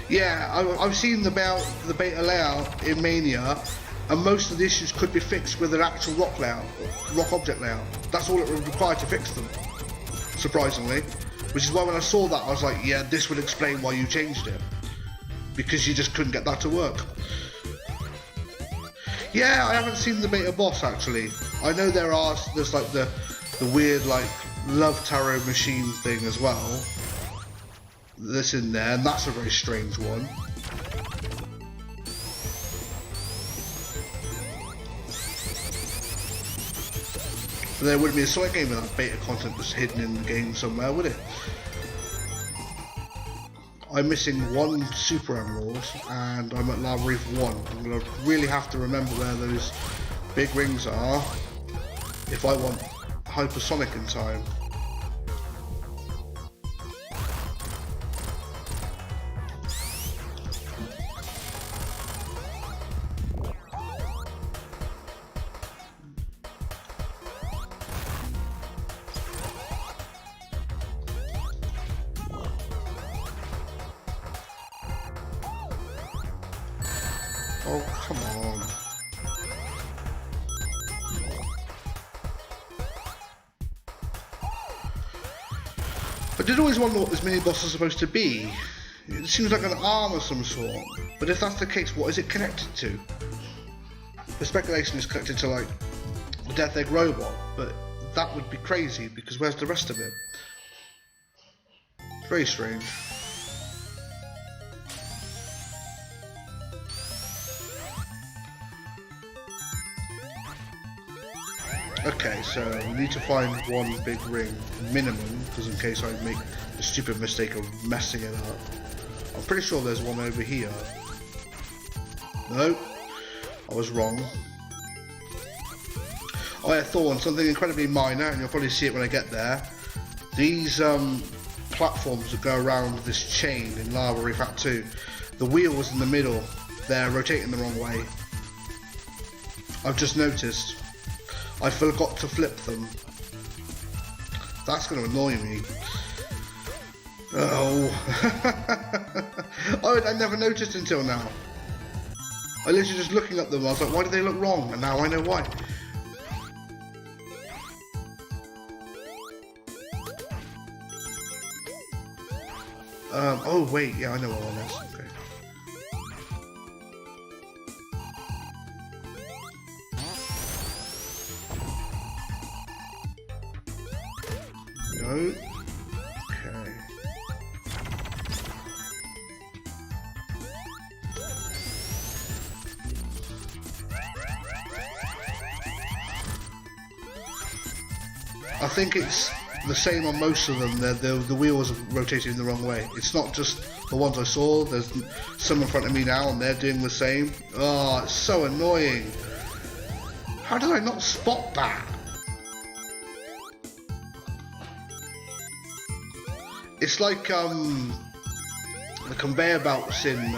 [SPEAKER 1] Yeah, I've seen the beta layout in Mania, and most of the issues could be fixed with an actual rock layout, rock object layout. That's all it would require to fix them, surprisingly. Which is why when I saw that, I was like, yeah, this would explain why you changed it. Because you just couldn't get that to work. Yeah, I haven't seen the beta boss, actually. I know there's like the weird, like, love tarot machine thing as well. That's in there, and that's a very strange one. There wouldn't be a Sonic game without beta content just hidden in the game somewhere, would it? I'm missing one Super Emerald, and I'm at Lava Reef 1. I'm going to really have to remember where those big rings are if I want Hypersonic in time. Oh, come on. I did always wonder what this mini-boss is supposed to be. It seems like an arm of some sort. But if that's the case, what is it connected to? The speculation is connected to, like, the Death Egg robot, but that would be crazy, because where's the rest of it? Very strange. Okay, so we need to find one big ring minimum, because in case I make the stupid mistake of messing it up. I'm pretty sure there's one over here. No, I was wrong. Oh yeah, Thorn, something incredibly minor, and you'll probably see it when I get there. These platforms that go around this chain in Lava Reef Act 2, the wheels in the middle, they're rotating the wrong way. I've just noticed. I forgot to flip them. That's going to annoy me. Oh. Oh, I never noticed until now. I literally just looking at them, I was like, why do they look wrong? And now I know why. Oh wait, yeah, I know what one is. Okay. No. Okay. I think it's the same on most of them. The wheels are rotating the wrong way. It's not just the ones I saw. There's some in front of me now, and they're doing the same. Oh, it's so annoying. How did I not spot that? It's like the conveyor belts in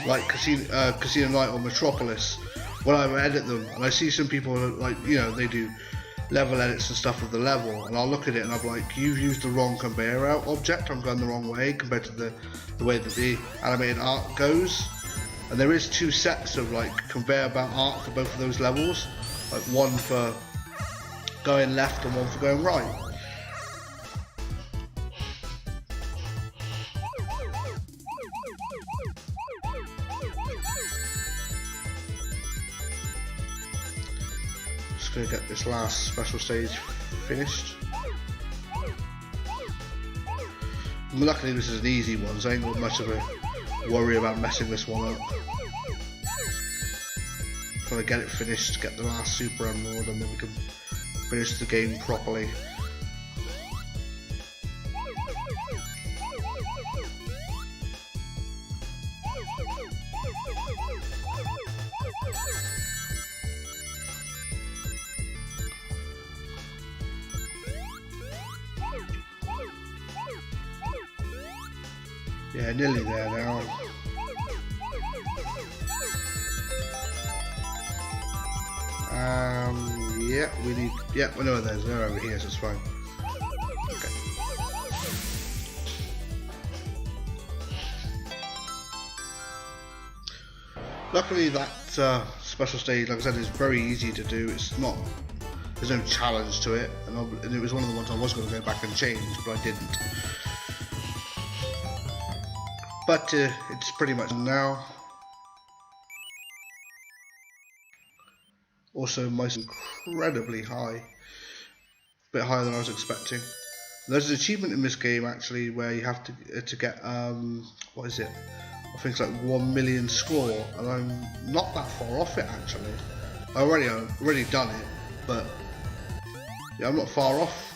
[SPEAKER 1] like Casino Night or Metropolis. When I edit them, and I see some people like, you know, they do level edits and stuff of the level, and I'll look at it and I'm like, you've used the wrong conveyor belt object. I'm going the wrong way compared to the way that the animated art goes. And there is two sets of like conveyor belt art for both of those levels, like one for going left and one for going right. just going to get this last special stage finished. Luckily this is an easy one, so I ain't got much of a worry about messing this one up. Trying to get it finished, get the last Super Emerald, and then we can finish the game properly. Yeah, nearly there now. Yeah, we need. Yeah, we know there's no over here, so it's fine. Okay. Luckily, that special stage, like I said, is very easy to do. It's not. There's no challenge to it, and it was one of the ones I was going to go back and change, but I didn't. But it's pretty much now. Also, mice incredibly high, a bit higher than I was expecting. There's an achievement in this game actually where you have to get what is it? I think it's like 1 million score, and I'm not that far off it actually. I've already done it, but yeah, I'm not far off.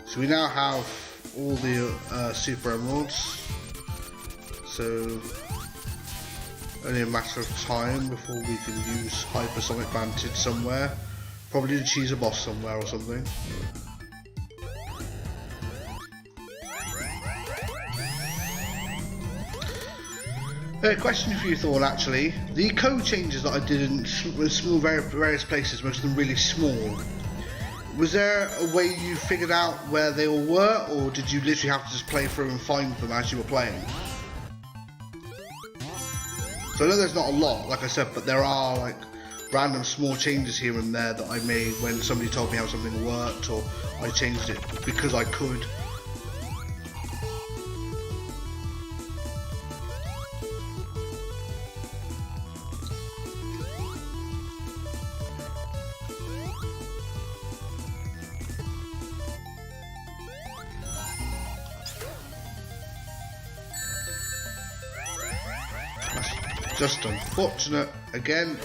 [SPEAKER 1] So we now have all the Super Emeralds, so only a matter of time before we can use Hypersonic Vantage somewhere, probably to cheese a boss somewhere or something. Question for you, Thorn, actually. The code changes that I did in small various places, most of them really small. Was there a way you figured out where they all were, or did you literally have to just play through and find them as you were playing? So I know there's not a lot, like I said, but there are like random small changes here and there that I made when somebody told me how something worked, or I changed it because I could. Just unfortunate again.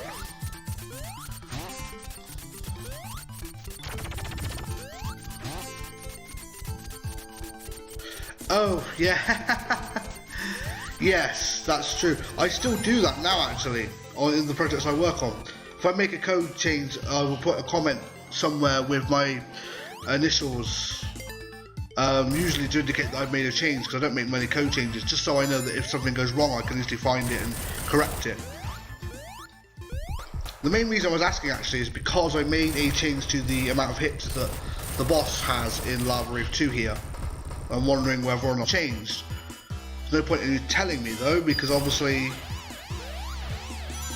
[SPEAKER 1] Oh yeah. Yes, that's true. I still do that now actually in the projects I work on. If I make a code change, I will put a comment somewhere with my initials, usually to indicate that I've made a change, because I don't make many code changes, just so I know that if something goes wrong I can easily find it and correct it. The main reason I was asking actually is because I made a change to the amount of hits that the boss has in Lava Reef 2 here. I'm wondering whether or not changed. There's no point in you telling me though, because obviously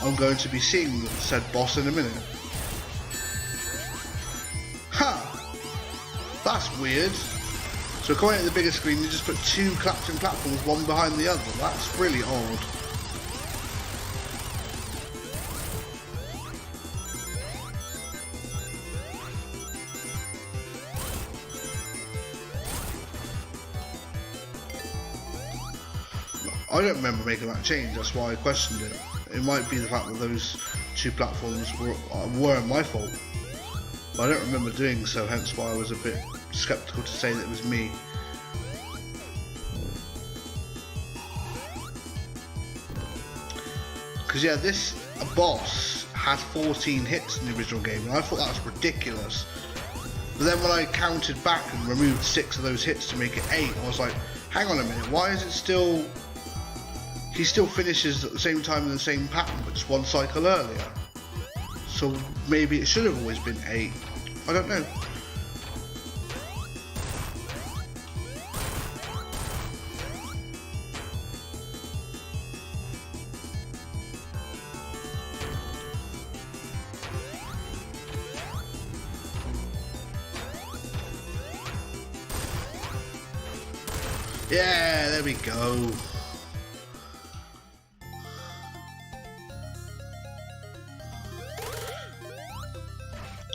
[SPEAKER 1] I'm going to be seeing said boss in a minute. Ha! That's weird. So coming at the bigger screen, you just put two collapsing platforms one behind the other. That's really odd. I don't remember making that change, that's why I questioned it. It might be the fact that those two platforms weren't my fault. But I don't remember doing so, hence why I was a bit skeptical to say that it was me. Because yeah, this boss had 14 hits in the original game, and I thought that was ridiculous. But then when I counted back and removed 6 of those hits to make it 8, I was like, hang on a minute, why is it still... He still finishes at the same time in the same pattern, but just one cycle earlier. So maybe it should have always been 8. I don't know. Yeah, there we go.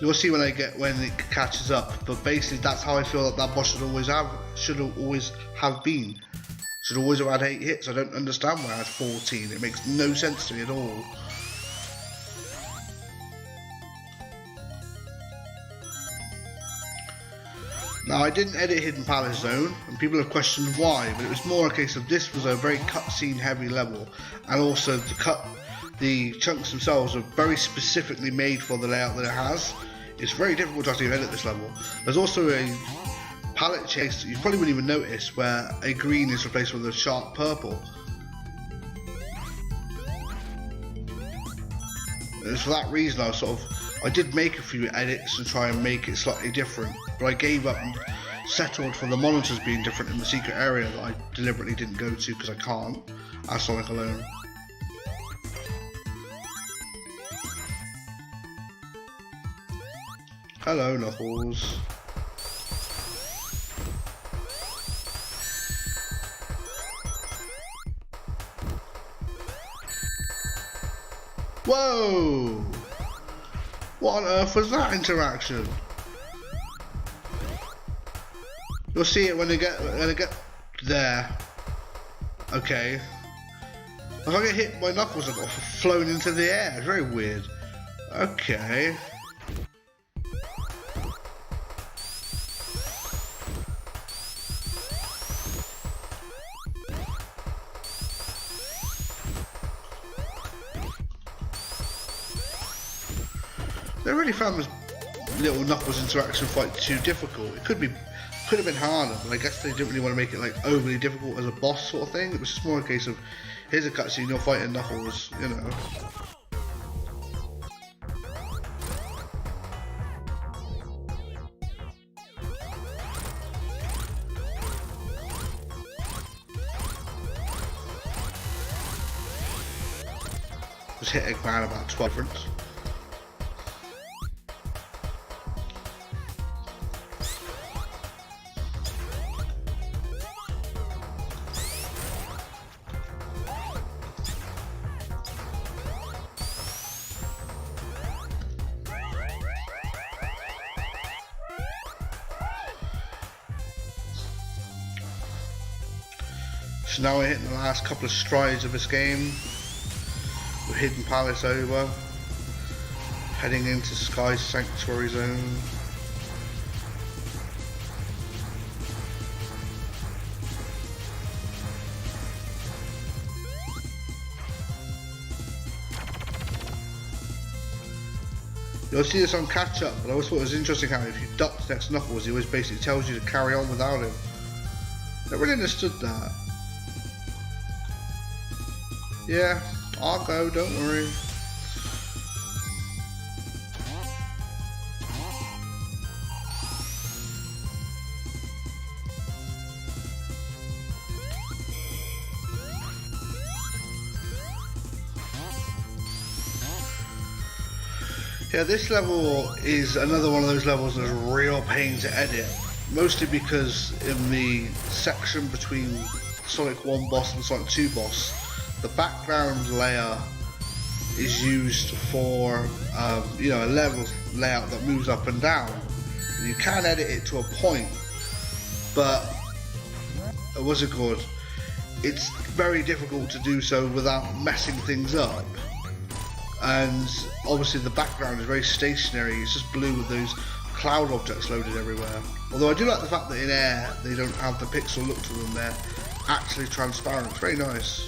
[SPEAKER 1] You'll see when it catches up, but basically that's how I feel that boss should always have been. Should always have had 8 hits. I don't understand why I had 14. It makes no sense to me at all. Now, I didn't edit Hidden Palace Zone, and people have questioned why, but it was more a case of this was a very cutscene heavy level, and also the chunks themselves are very specifically made for the layout that it has. It's very difficult to actually edit this level. There's also a palette chase that you probably wouldn't even notice, where a green is replaced with a sharp purple. And for that reason I did make a few edits to try and make it slightly different, but I gave up and settled for the monitors being different in the secret area that I deliberately didn't go to because I can't, as Sonic alone. Hello, Knuckles. Whoa! What on earth was that interaction? You'll see it when I get there. Okay. If I get hit by Knuckles, I've got flown into the air. It's very weird. Okay. I really found this little Knuckles interaction fight too difficult. It could have been harder, but I guess they didn't really want to make it like overly difficult as a boss sort of thing. It was just more a case of, here's a cutscene, you're fighting Knuckles, you know. Just hit Eggman about 12 difference. So now we're hitting the last couple of strides of this game. With Hidden Palace over. Heading into Sky Sanctuary Zone. You'll see this on catch up, but I always thought it was interesting how if you ducked next Knuckles, he always basically tells you to carry on without him. Never really understood that. Yeah, I'll go, don't worry. Yeah, this level is another one of those levels that's a real pain to edit. Mostly because in the section between Sonic 1 boss and Sonic 2 boss, the background layer is used for you know, a level layout that moves up and down. You can edit it to a point, but what's it called? It's very difficult to do so without messing things up. And obviously the background is very stationary. It's just blue with those cloud objects loaded everywhere. Although I do like the fact that in Air they don't have the pixel look to them. They're actually transparent. It's very nice.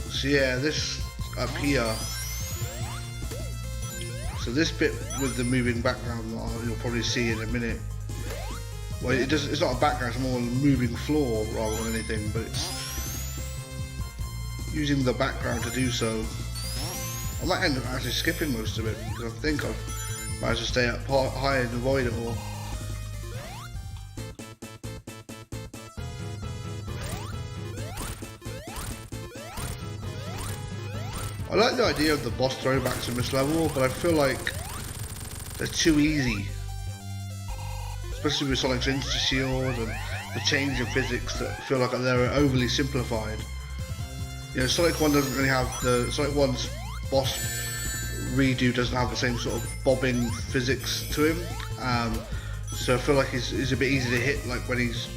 [SPEAKER 1] So yeah, this up here. So this bit with the moving background you'll probably see in a minute. Well, it's not a background, it's more a moving floor rather than anything, but it's using the background to do so. I might end up actually skipping most of it because I think I've managed to stay up high and avoid it all. I like the idea of the boss throwbacks in this level, but I feel like they're too easy. Especially with Sonic's Insta-Shield and the change of physics that feel like they're overly simplified. You know, Sonic 1 doesn't really have the... Sonic 1's boss redo doesn't have the same sort of bobbing physics to him. So I feel like he's a bit easy to hit, like when he's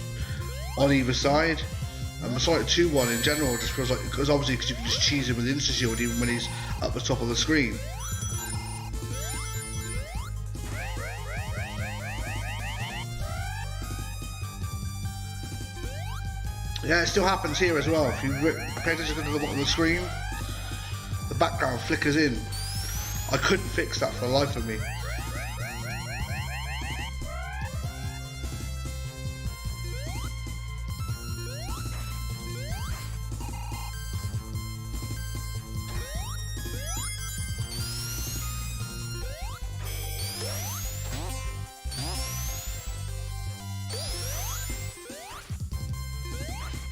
[SPEAKER 1] on either side. And the Sonic 2 one in general just feels like, because obviously because you can just cheese him with Insta-Shield even when he's up the top of the screen. Yeah, it still happens here as well. If you pay attention to the bottom of the screen, the background flickers in. I couldn't fix that for the life of me.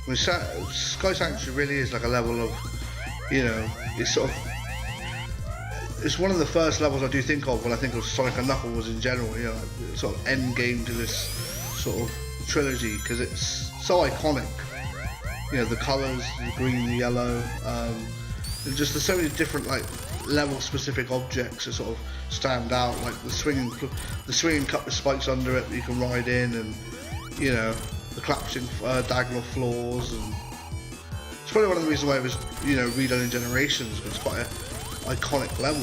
[SPEAKER 1] I mean, Sky Sanctuary really is like a level of, you know, it's sort of, it's one of the first levels I do think of when I think of Sonic and Knuckles in general, you know, like sort of end game to this sort of trilogy, because it's so iconic. You know, the colours, the green, the yellow, and just there's so many different like level specific objects that sort of stand out, like the swinging cup with spikes under it that you can ride in, and you know, the collapsing diagonal floors, and it's probably one of the reasons why it was, you know, redone in Generations, but it's quite an iconic level.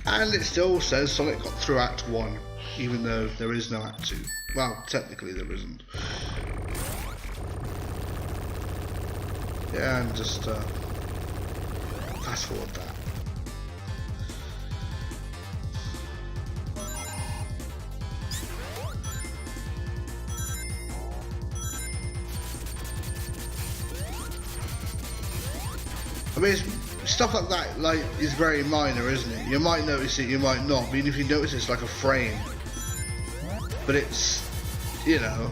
[SPEAKER 1] And it still says Sonic got through Act 1, even though there is no Act 2. Well, technically there isn't. Yeah, and just fast forward that. I mean, stuff like that, like, is very minor, isn't it? You might notice it, you might not. But even if you notice, it's like a frame. But it's, you know,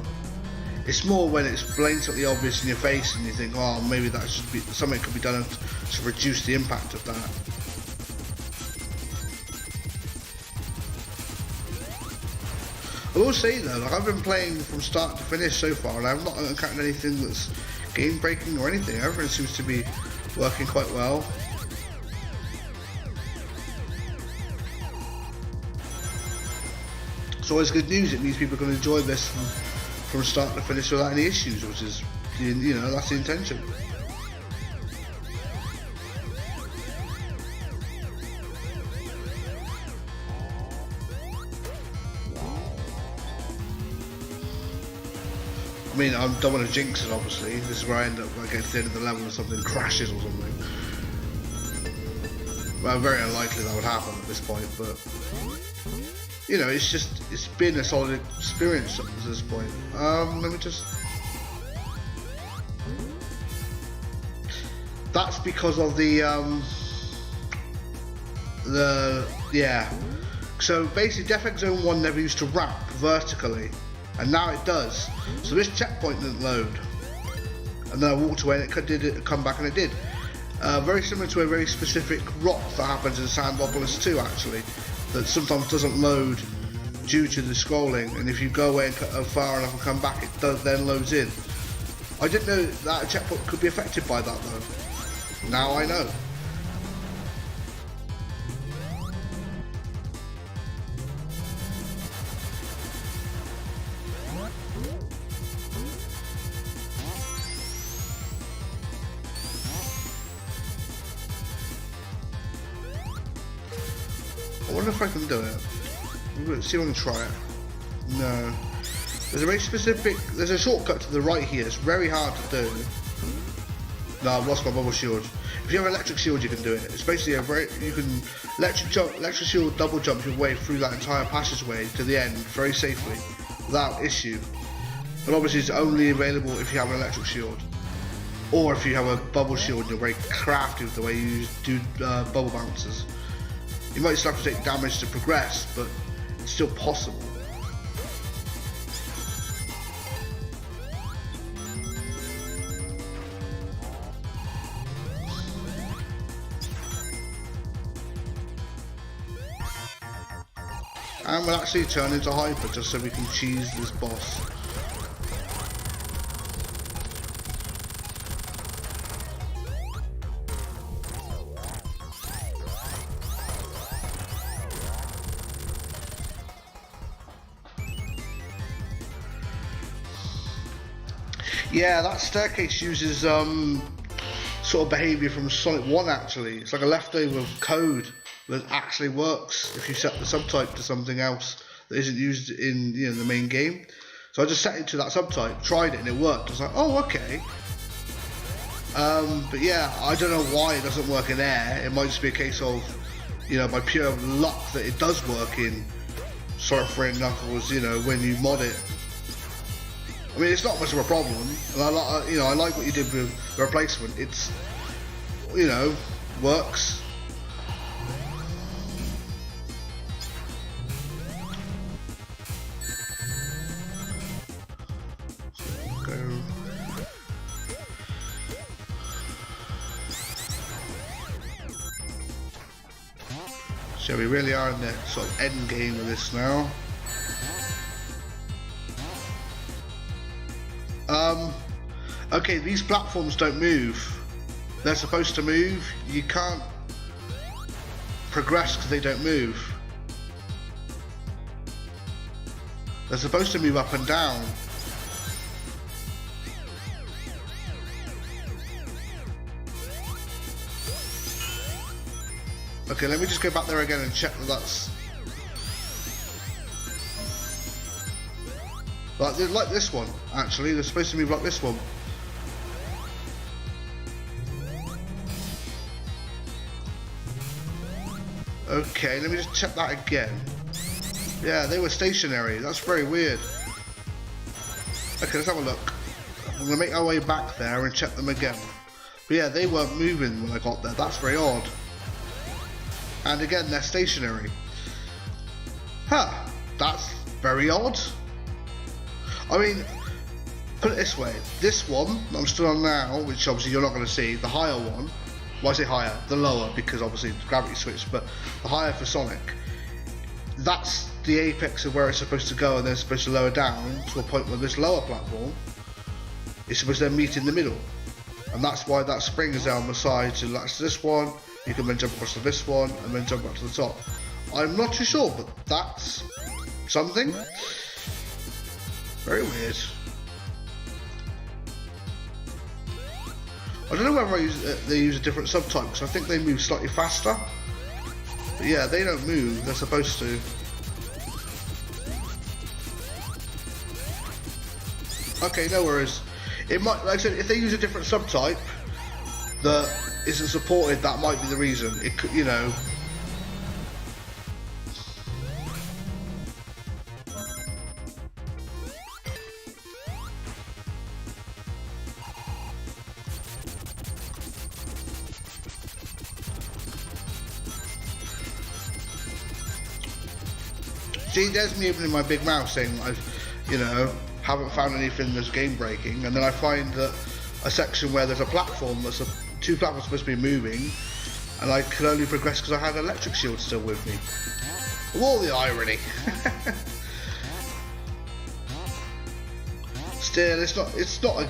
[SPEAKER 1] it's more when it's blatantly obvious in your face, and you think, oh, maybe that should be something could be done to reduce the impact of that. I will say though, like, I've been playing from start to finish so far, and I've not encountered anything that's game breaking or anything. Everything seems to be working quite well. It's always good news. It means people are going to enjoy this from start to finish without any issues, which is, you know, that's the intention. I mean, I don't want to jinx it, obviously. This is where I end up when I get to the end of the level and something crashes or something. Well, very unlikely that would happen at this point, but you know, it's been a solid experience up to this point. Let me just... That's because of yeah. So basically, Defect Zone 1 never used to wrap vertically, and now it does. So this checkpoint didn't load, and then I walked away and it come back, and it did. Very similar to a very specific rock that happens in Sandbopolis 2, actually, that sometimes doesn't load due to the scrolling, and if you go away and far enough and come back, it then loads in. I didn't know that a checkpoint could be affected by that though. Now I know. I wonder if I can do it. Let's see if I can try it. No. There's a very specific, there's a shortcut to the right here. It's very hard to do. No, I've lost my bubble shield. If you have electric shield, you can do it. It's basically you can electric shield double jump your way through that entire passageway to the end very safely, without issue. But obviously it's only available if you have an electric shield. Or if you have a bubble shield and you're very crafty with the way you do bubble bouncers. You might still have to take damage to progress, but it's still possible. and we'll actually turn into Hyper just so we can cheese this boss. Yeah, that staircase uses sort of behaviour from Sonic 1 actually. It's like a leftover code that actually works if you set the subtype to something else that isn't used in the main game. So I just set it to that subtype, tried it, and it worked. I was like, oh, okay. But yeah, I don't know why it doesn't work in Air. It might just be a case of, by pure luck that it does work in Sonic 3 and Knuckles, when you mod it. I mean, it's not much of a problem, and I like what you did with the replacement. It's, works. So we really are in the sort of end game of this now. Okay, these platforms don't move. They're supposed to move. You can't progress because they don't move. They're supposed to move up and down. Okay, let me just go back there again and check that that's... Like this one, actually. They're supposed to move like this one. Okay, let me just check that again. Yeah, they were stationary. That's very weird. Okay, let's have a look. I'm going to make our way back there and check them again. But yeah, they weren't moving when I got there. That's very odd. And again, they're stationary. Huh, that's very odd. I mean, put it this way. This one that I'm still on now, which obviously you're not going to see, the higher one. Well, I say higher, the lower, because obviously the gravity switched, but the higher for Sonic, that's the apex of where it's supposed to go, and then it's supposed to lower down to a point where this lower platform is supposed to then meet in the middle. And that's why that spring is down the side to latch to this one. You can then jump across to this one, and then jump back to the top. I'm not too sure, but that's something. Very weird. I don't know whether they use a different subtype, because I think they move slightly faster. But yeah, they don't move, they're supposed to. Okay, no worries. It might, like I said, if they use a different subtype that isn't supported, that might be the reason. It could, See, there's me opening my big mouth saying I, haven't found anything that's game breaking, and then I find that a section where there's a platform that's two platforms supposed to be moving, and I could only progress because I had electric shield still with me. All the irony. Still, it's not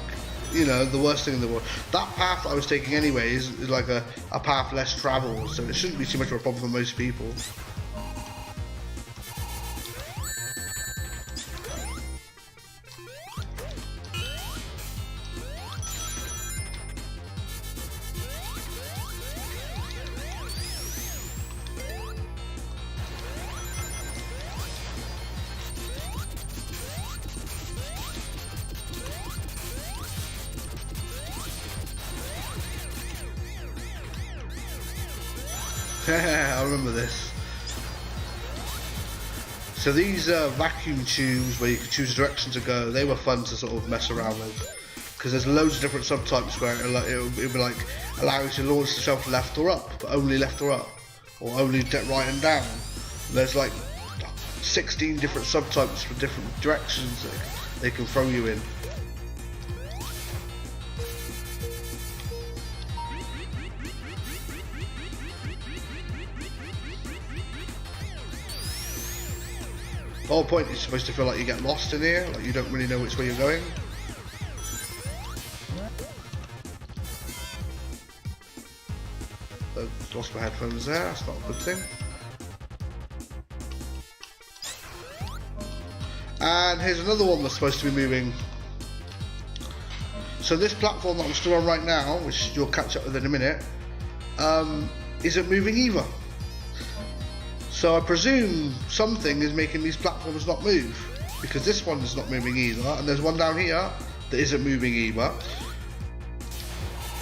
[SPEAKER 1] the worst thing in the world. That path I was taking anyway is like a path less travelled, so it shouldn't be too much of a problem for most people. I remember this. So these vacuum tubes where you could choose a direction to go, they were fun to sort of mess around with, because there's loads of different subtypes where it would like allow you to launch the shelf left or up, but only left or up, or only right and down. There's like 16 different subtypes for different directions that they can throw you in. The whole point is supposed to feel like you get lost in here, like you don't really know which way you're going. I've lost my headphones there, that's not a good thing. And here's another one that's supposed to be moving. So this platform that I'm still on right now, which you'll catch up with in a minute, isn't moving either. So I presume something is making these platforms not move, because this one is not moving either, and there's one down here that isn't moving either.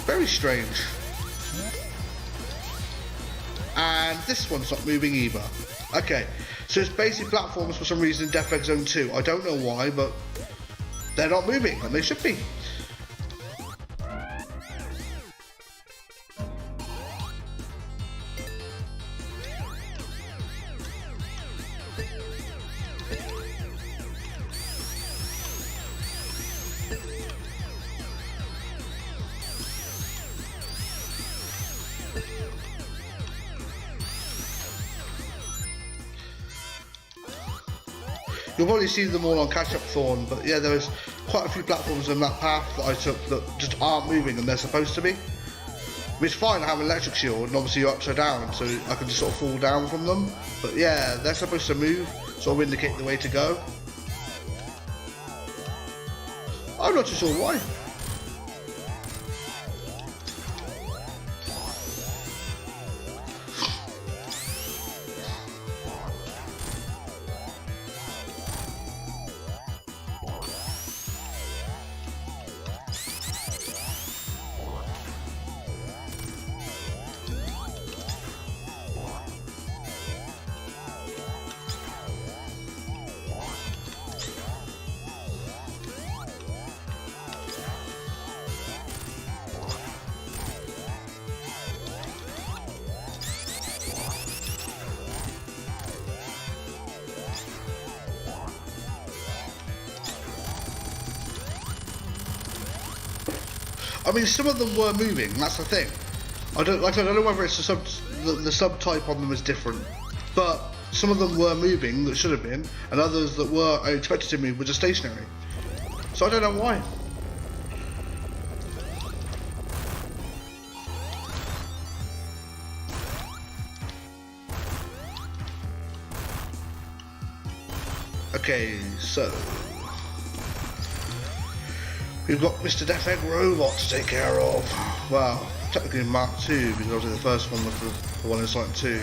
[SPEAKER 1] Very strange. And this one's not moving either. Okay, so it's basic platforms for some reason in Death Egg Zone 2. I don't know why, but they're not moving, and they should be. You'll probably see them all on Catch Up Thorn, but yeah, there's quite a few platforms in that path that I took that just aren't moving and they're supposed to be. It's fine, I have an electric shield and obviously you're upside down, so I can just sort of fall down from them. But yeah, they're supposed to move, sort of indicate the way to go. I'm not too sure why. I mean, some of them were moving. That's the thing. I don't know whether it's the subtype on them is different, but some of them were moving that should have been, and others that were expected to move were just stationary. So I don't know why. Okay, so we've got Mr. Death Egg Robot to take care of. Well, technically Mark 2, because obviously the first one was the one in Sonic 2.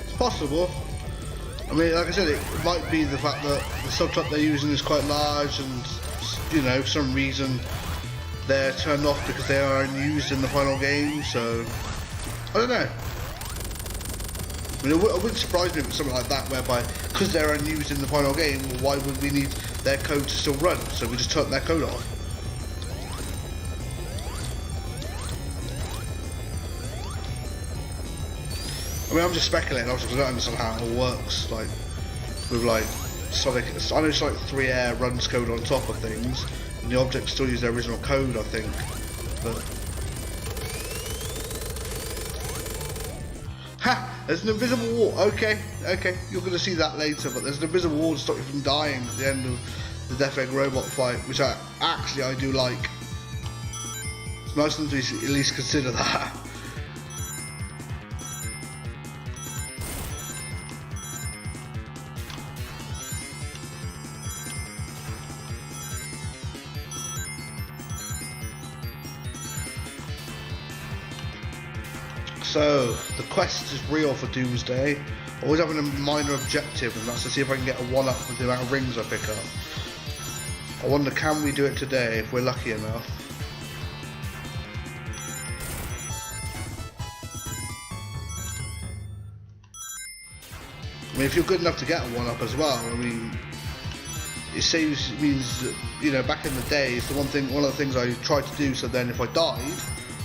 [SPEAKER 1] It's possible. I mean, like I said, it might be the fact that the subtype they're using is quite large and, you know, for some reason they're turned off because they are unused in the final game, so I don't know. I mean, it wouldn't surprise me if it's something like that, whereby, because they're unused in the final game, why would we need their code to still run? So we just turn their code off. I mean, I'm just speculating, obviously, because I don't understand how it all works, like, with, like, Sonic, I know Sonic 3 Air runs code on top of things, and the objects still use their original code, I think, but... Ha! There's an invisible wall, okay, you're going to see that later, but there's an invisible wall to stop you from dying at the end of the Death Egg Robot fight, which I do like. It's nice of them to at least consider that. So, the quest is real for Doomsday. Always having a minor objective, and that's to see if I can get a 1-up with the amount of rings I pick up. I wonder, can we do it today if we're lucky enough? I mean, if you're good enough to get a 1-up as well, I mean, it means that, you know, back in the day, it's one of the things I tried to do, so then if I died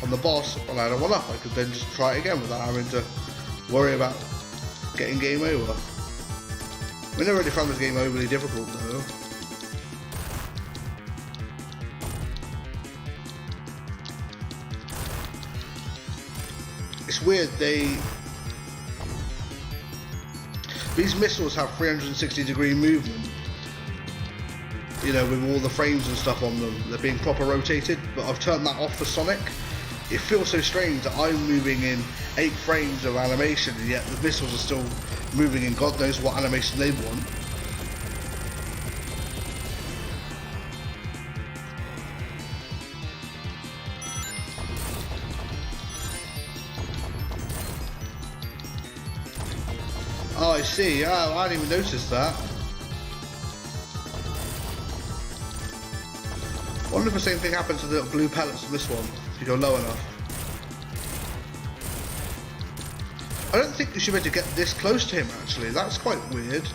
[SPEAKER 1] on the boss and I had a 1-up, I could then just try it again without having to worry about getting game over. We never really found this game overly difficult though. It's weird, these missiles have 360-degree movement, you know, with all the frames and stuff on them. They're being proper rotated, but I've turned that off for Sonic. It feels so strange that I'm moving in 8 frames of animation and yet the missiles are still moving in God knows what animation they want. Oh, I see. Oh, I didn't even notice that. I wonder if the same thing happens to the blue pellets in this one, if you go low enough. I don't think you should be able to get this close to him, actually. That's quite weird.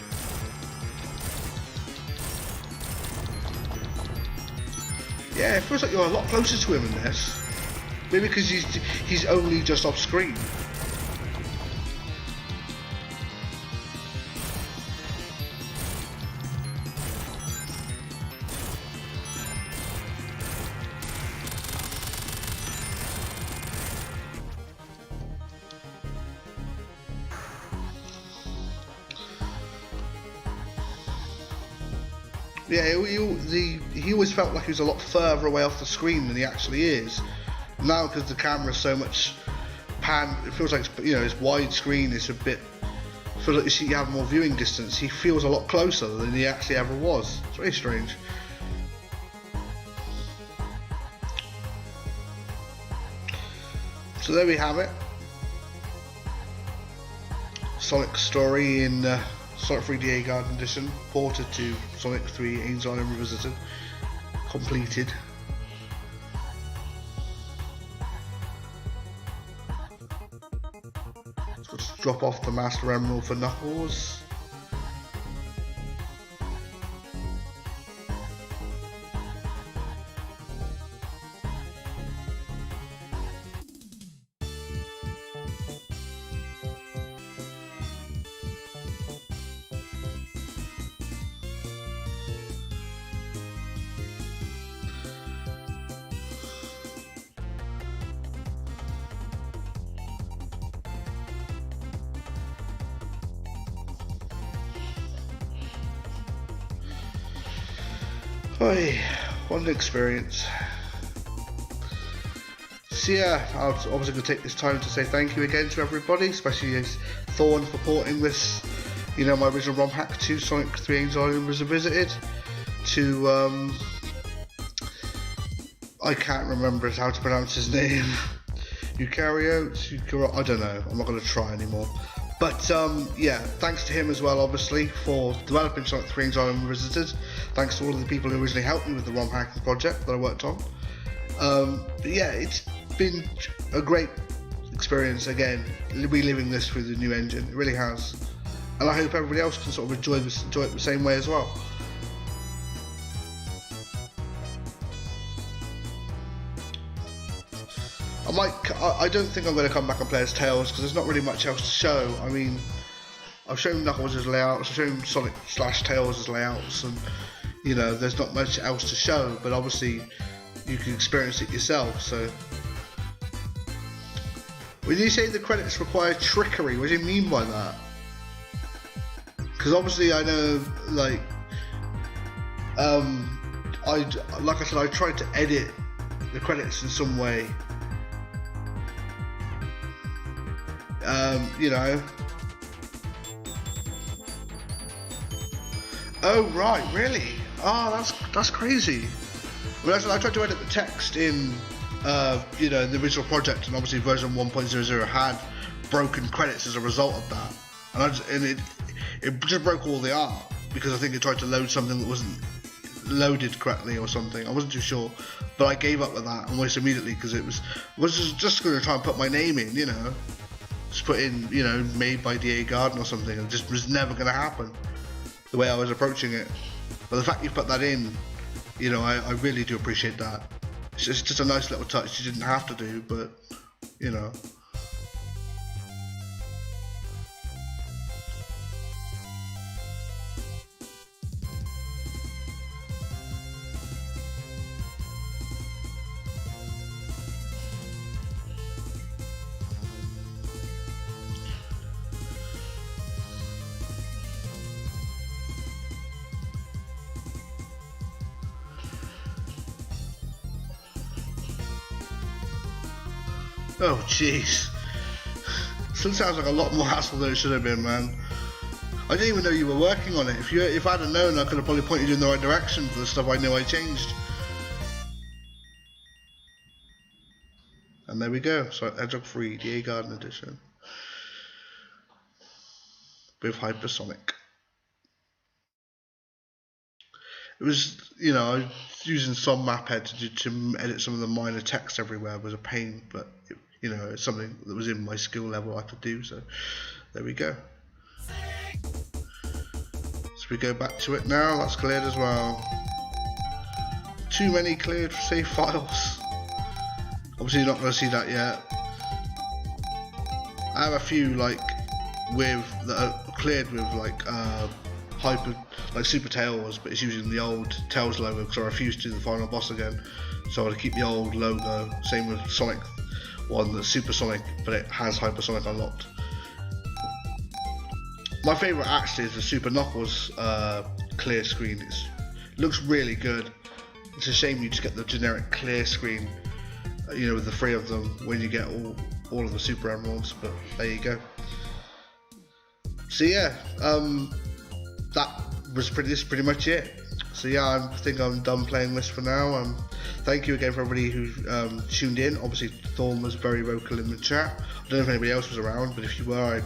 [SPEAKER 1] Yeah, it feels like you're a lot closer to him in this. Maybe because he's only just off screen. Yeah, he always felt like he was a lot further away off the screen than he actually is. Now, because the camera's so much pan, it feels like, you know, his widescreen is a bit. I feel like you have more viewing distance. He feels a lot closer than he actually ever was. It's very strange. So there we have it. Sonic's story in Sonic 3D A.I.R Edition, ported to Sonic 3 A.I.R Revisited, completed. So let's drop off the Master Emerald for Knuckles. Oi, what an experience. So yeah, I was obviously going to take this time to say thank you again to everybody, especially as Thorn for porting this, you know, my original ROM hack to Sonic 3 A.I.R Revisited. To, I can't remember how to pronounce his name. Eukaryote? I don't know, I'm not going to try anymore. But yeah, thanks to him as well, obviously, for developing Sonic 3 A.I.R Revisited. Thanks to all of the people who originally helped me with the ROM hacking project that I worked on. But yeah, it's been a great experience again, reliving this through the new engine. It really has, and I hope everybody else can sort of enjoy it the same way as well. I don't think I'm going to come back and play as Tails because there's not really much else to show. I mean, I've shown Knuckles' layouts, I've shown Sonic / Tails' layouts, and you know, there's not much else to show, but obviously you can experience it yourself. So when you say the credits require trickery, what do you mean by that? Because obviously I know, like I said, I tried to edit the credits in some way. You know. Oh right, really? Oh, that's crazy. Well, I tried to edit the text in, you know, the original project, and obviously version 1.00 had broken credits as a result of that, and it just broke all the art because I think it tried to load something that wasn't loaded correctly or something. I wasn't too sure, but I gave up with that almost immediately because it was just going to try and put my name in, you know. Just put in, you know, made by DA Garden or something, and it just was never going to happen the way I was approaching it. But the fact you put that in, you know, I really do appreciate that. It's just a nice little touch you didn't have to do, but, you know. Oh jeez. Still sounds like a lot more hassle than it should have been, man. I didn't even know you were working on it. If I'd have known, I could have probably pointed you in the right direction for the stuff I knew I changed. And there we go. So Hedgehog 3 DA Garden Edition with Hypersonic. It was, you know, I was using some map head to edit some of the minor text everywhere. It was a pain, but it, you know, it's something that was in my skill level I could do. So there we go. So we go back to it now. That's cleared as well. Too many cleared save files. Obviously, you're not going to see that yet. I have a few like that are cleared with like Super Tails, but it's using the old Tails logo because I refuse to do the final boss again. So I want to keep the old logo. Same with Sonic one, that's Super Sonic, but it has Hypersonic unlocked. My favourite actually is the Super Knuckles clear screen. It looks really good. It's a shame you just get the generic clear screen, you know, with the 3 of them when you get all of the Super Emeralds. But there you go. So yeah, that was pretty much it. So yeah, I think I'm done playing this for now. Thank you again for everybody who tuned in. Obviously, Thorn was very vocal in the chat. I don't know if anybody else was around, but if you were, I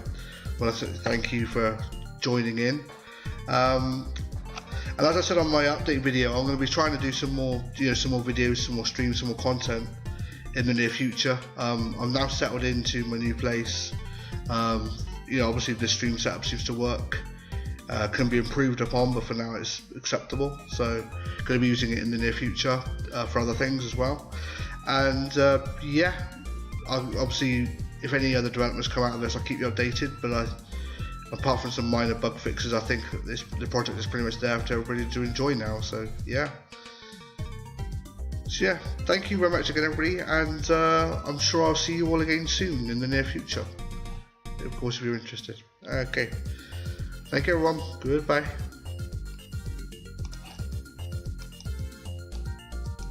[SPEAKER 1] want to thank you for joining in. And as I said on my update video, I'm going to be trying to do some more videos, some more streams, some more content in the near future. I'm now settled into my new place. You know, obviously the stream setup seems to work. Can be improved upon, but for now it's acceptable. So going to be using it in the near future for other things as well. And yeah, obviously if any other developments come out of this, I'll keep you updated. But apart from some minor bug fixes, I think the project is pretty much there for everybody to enjoy now. So yeah. So yeah, thank you very much again, everybody, and I'm sure I'll see you all again soon in the near future. Of course, if you're interested. Okay. Thank you, everyone. Goodbye.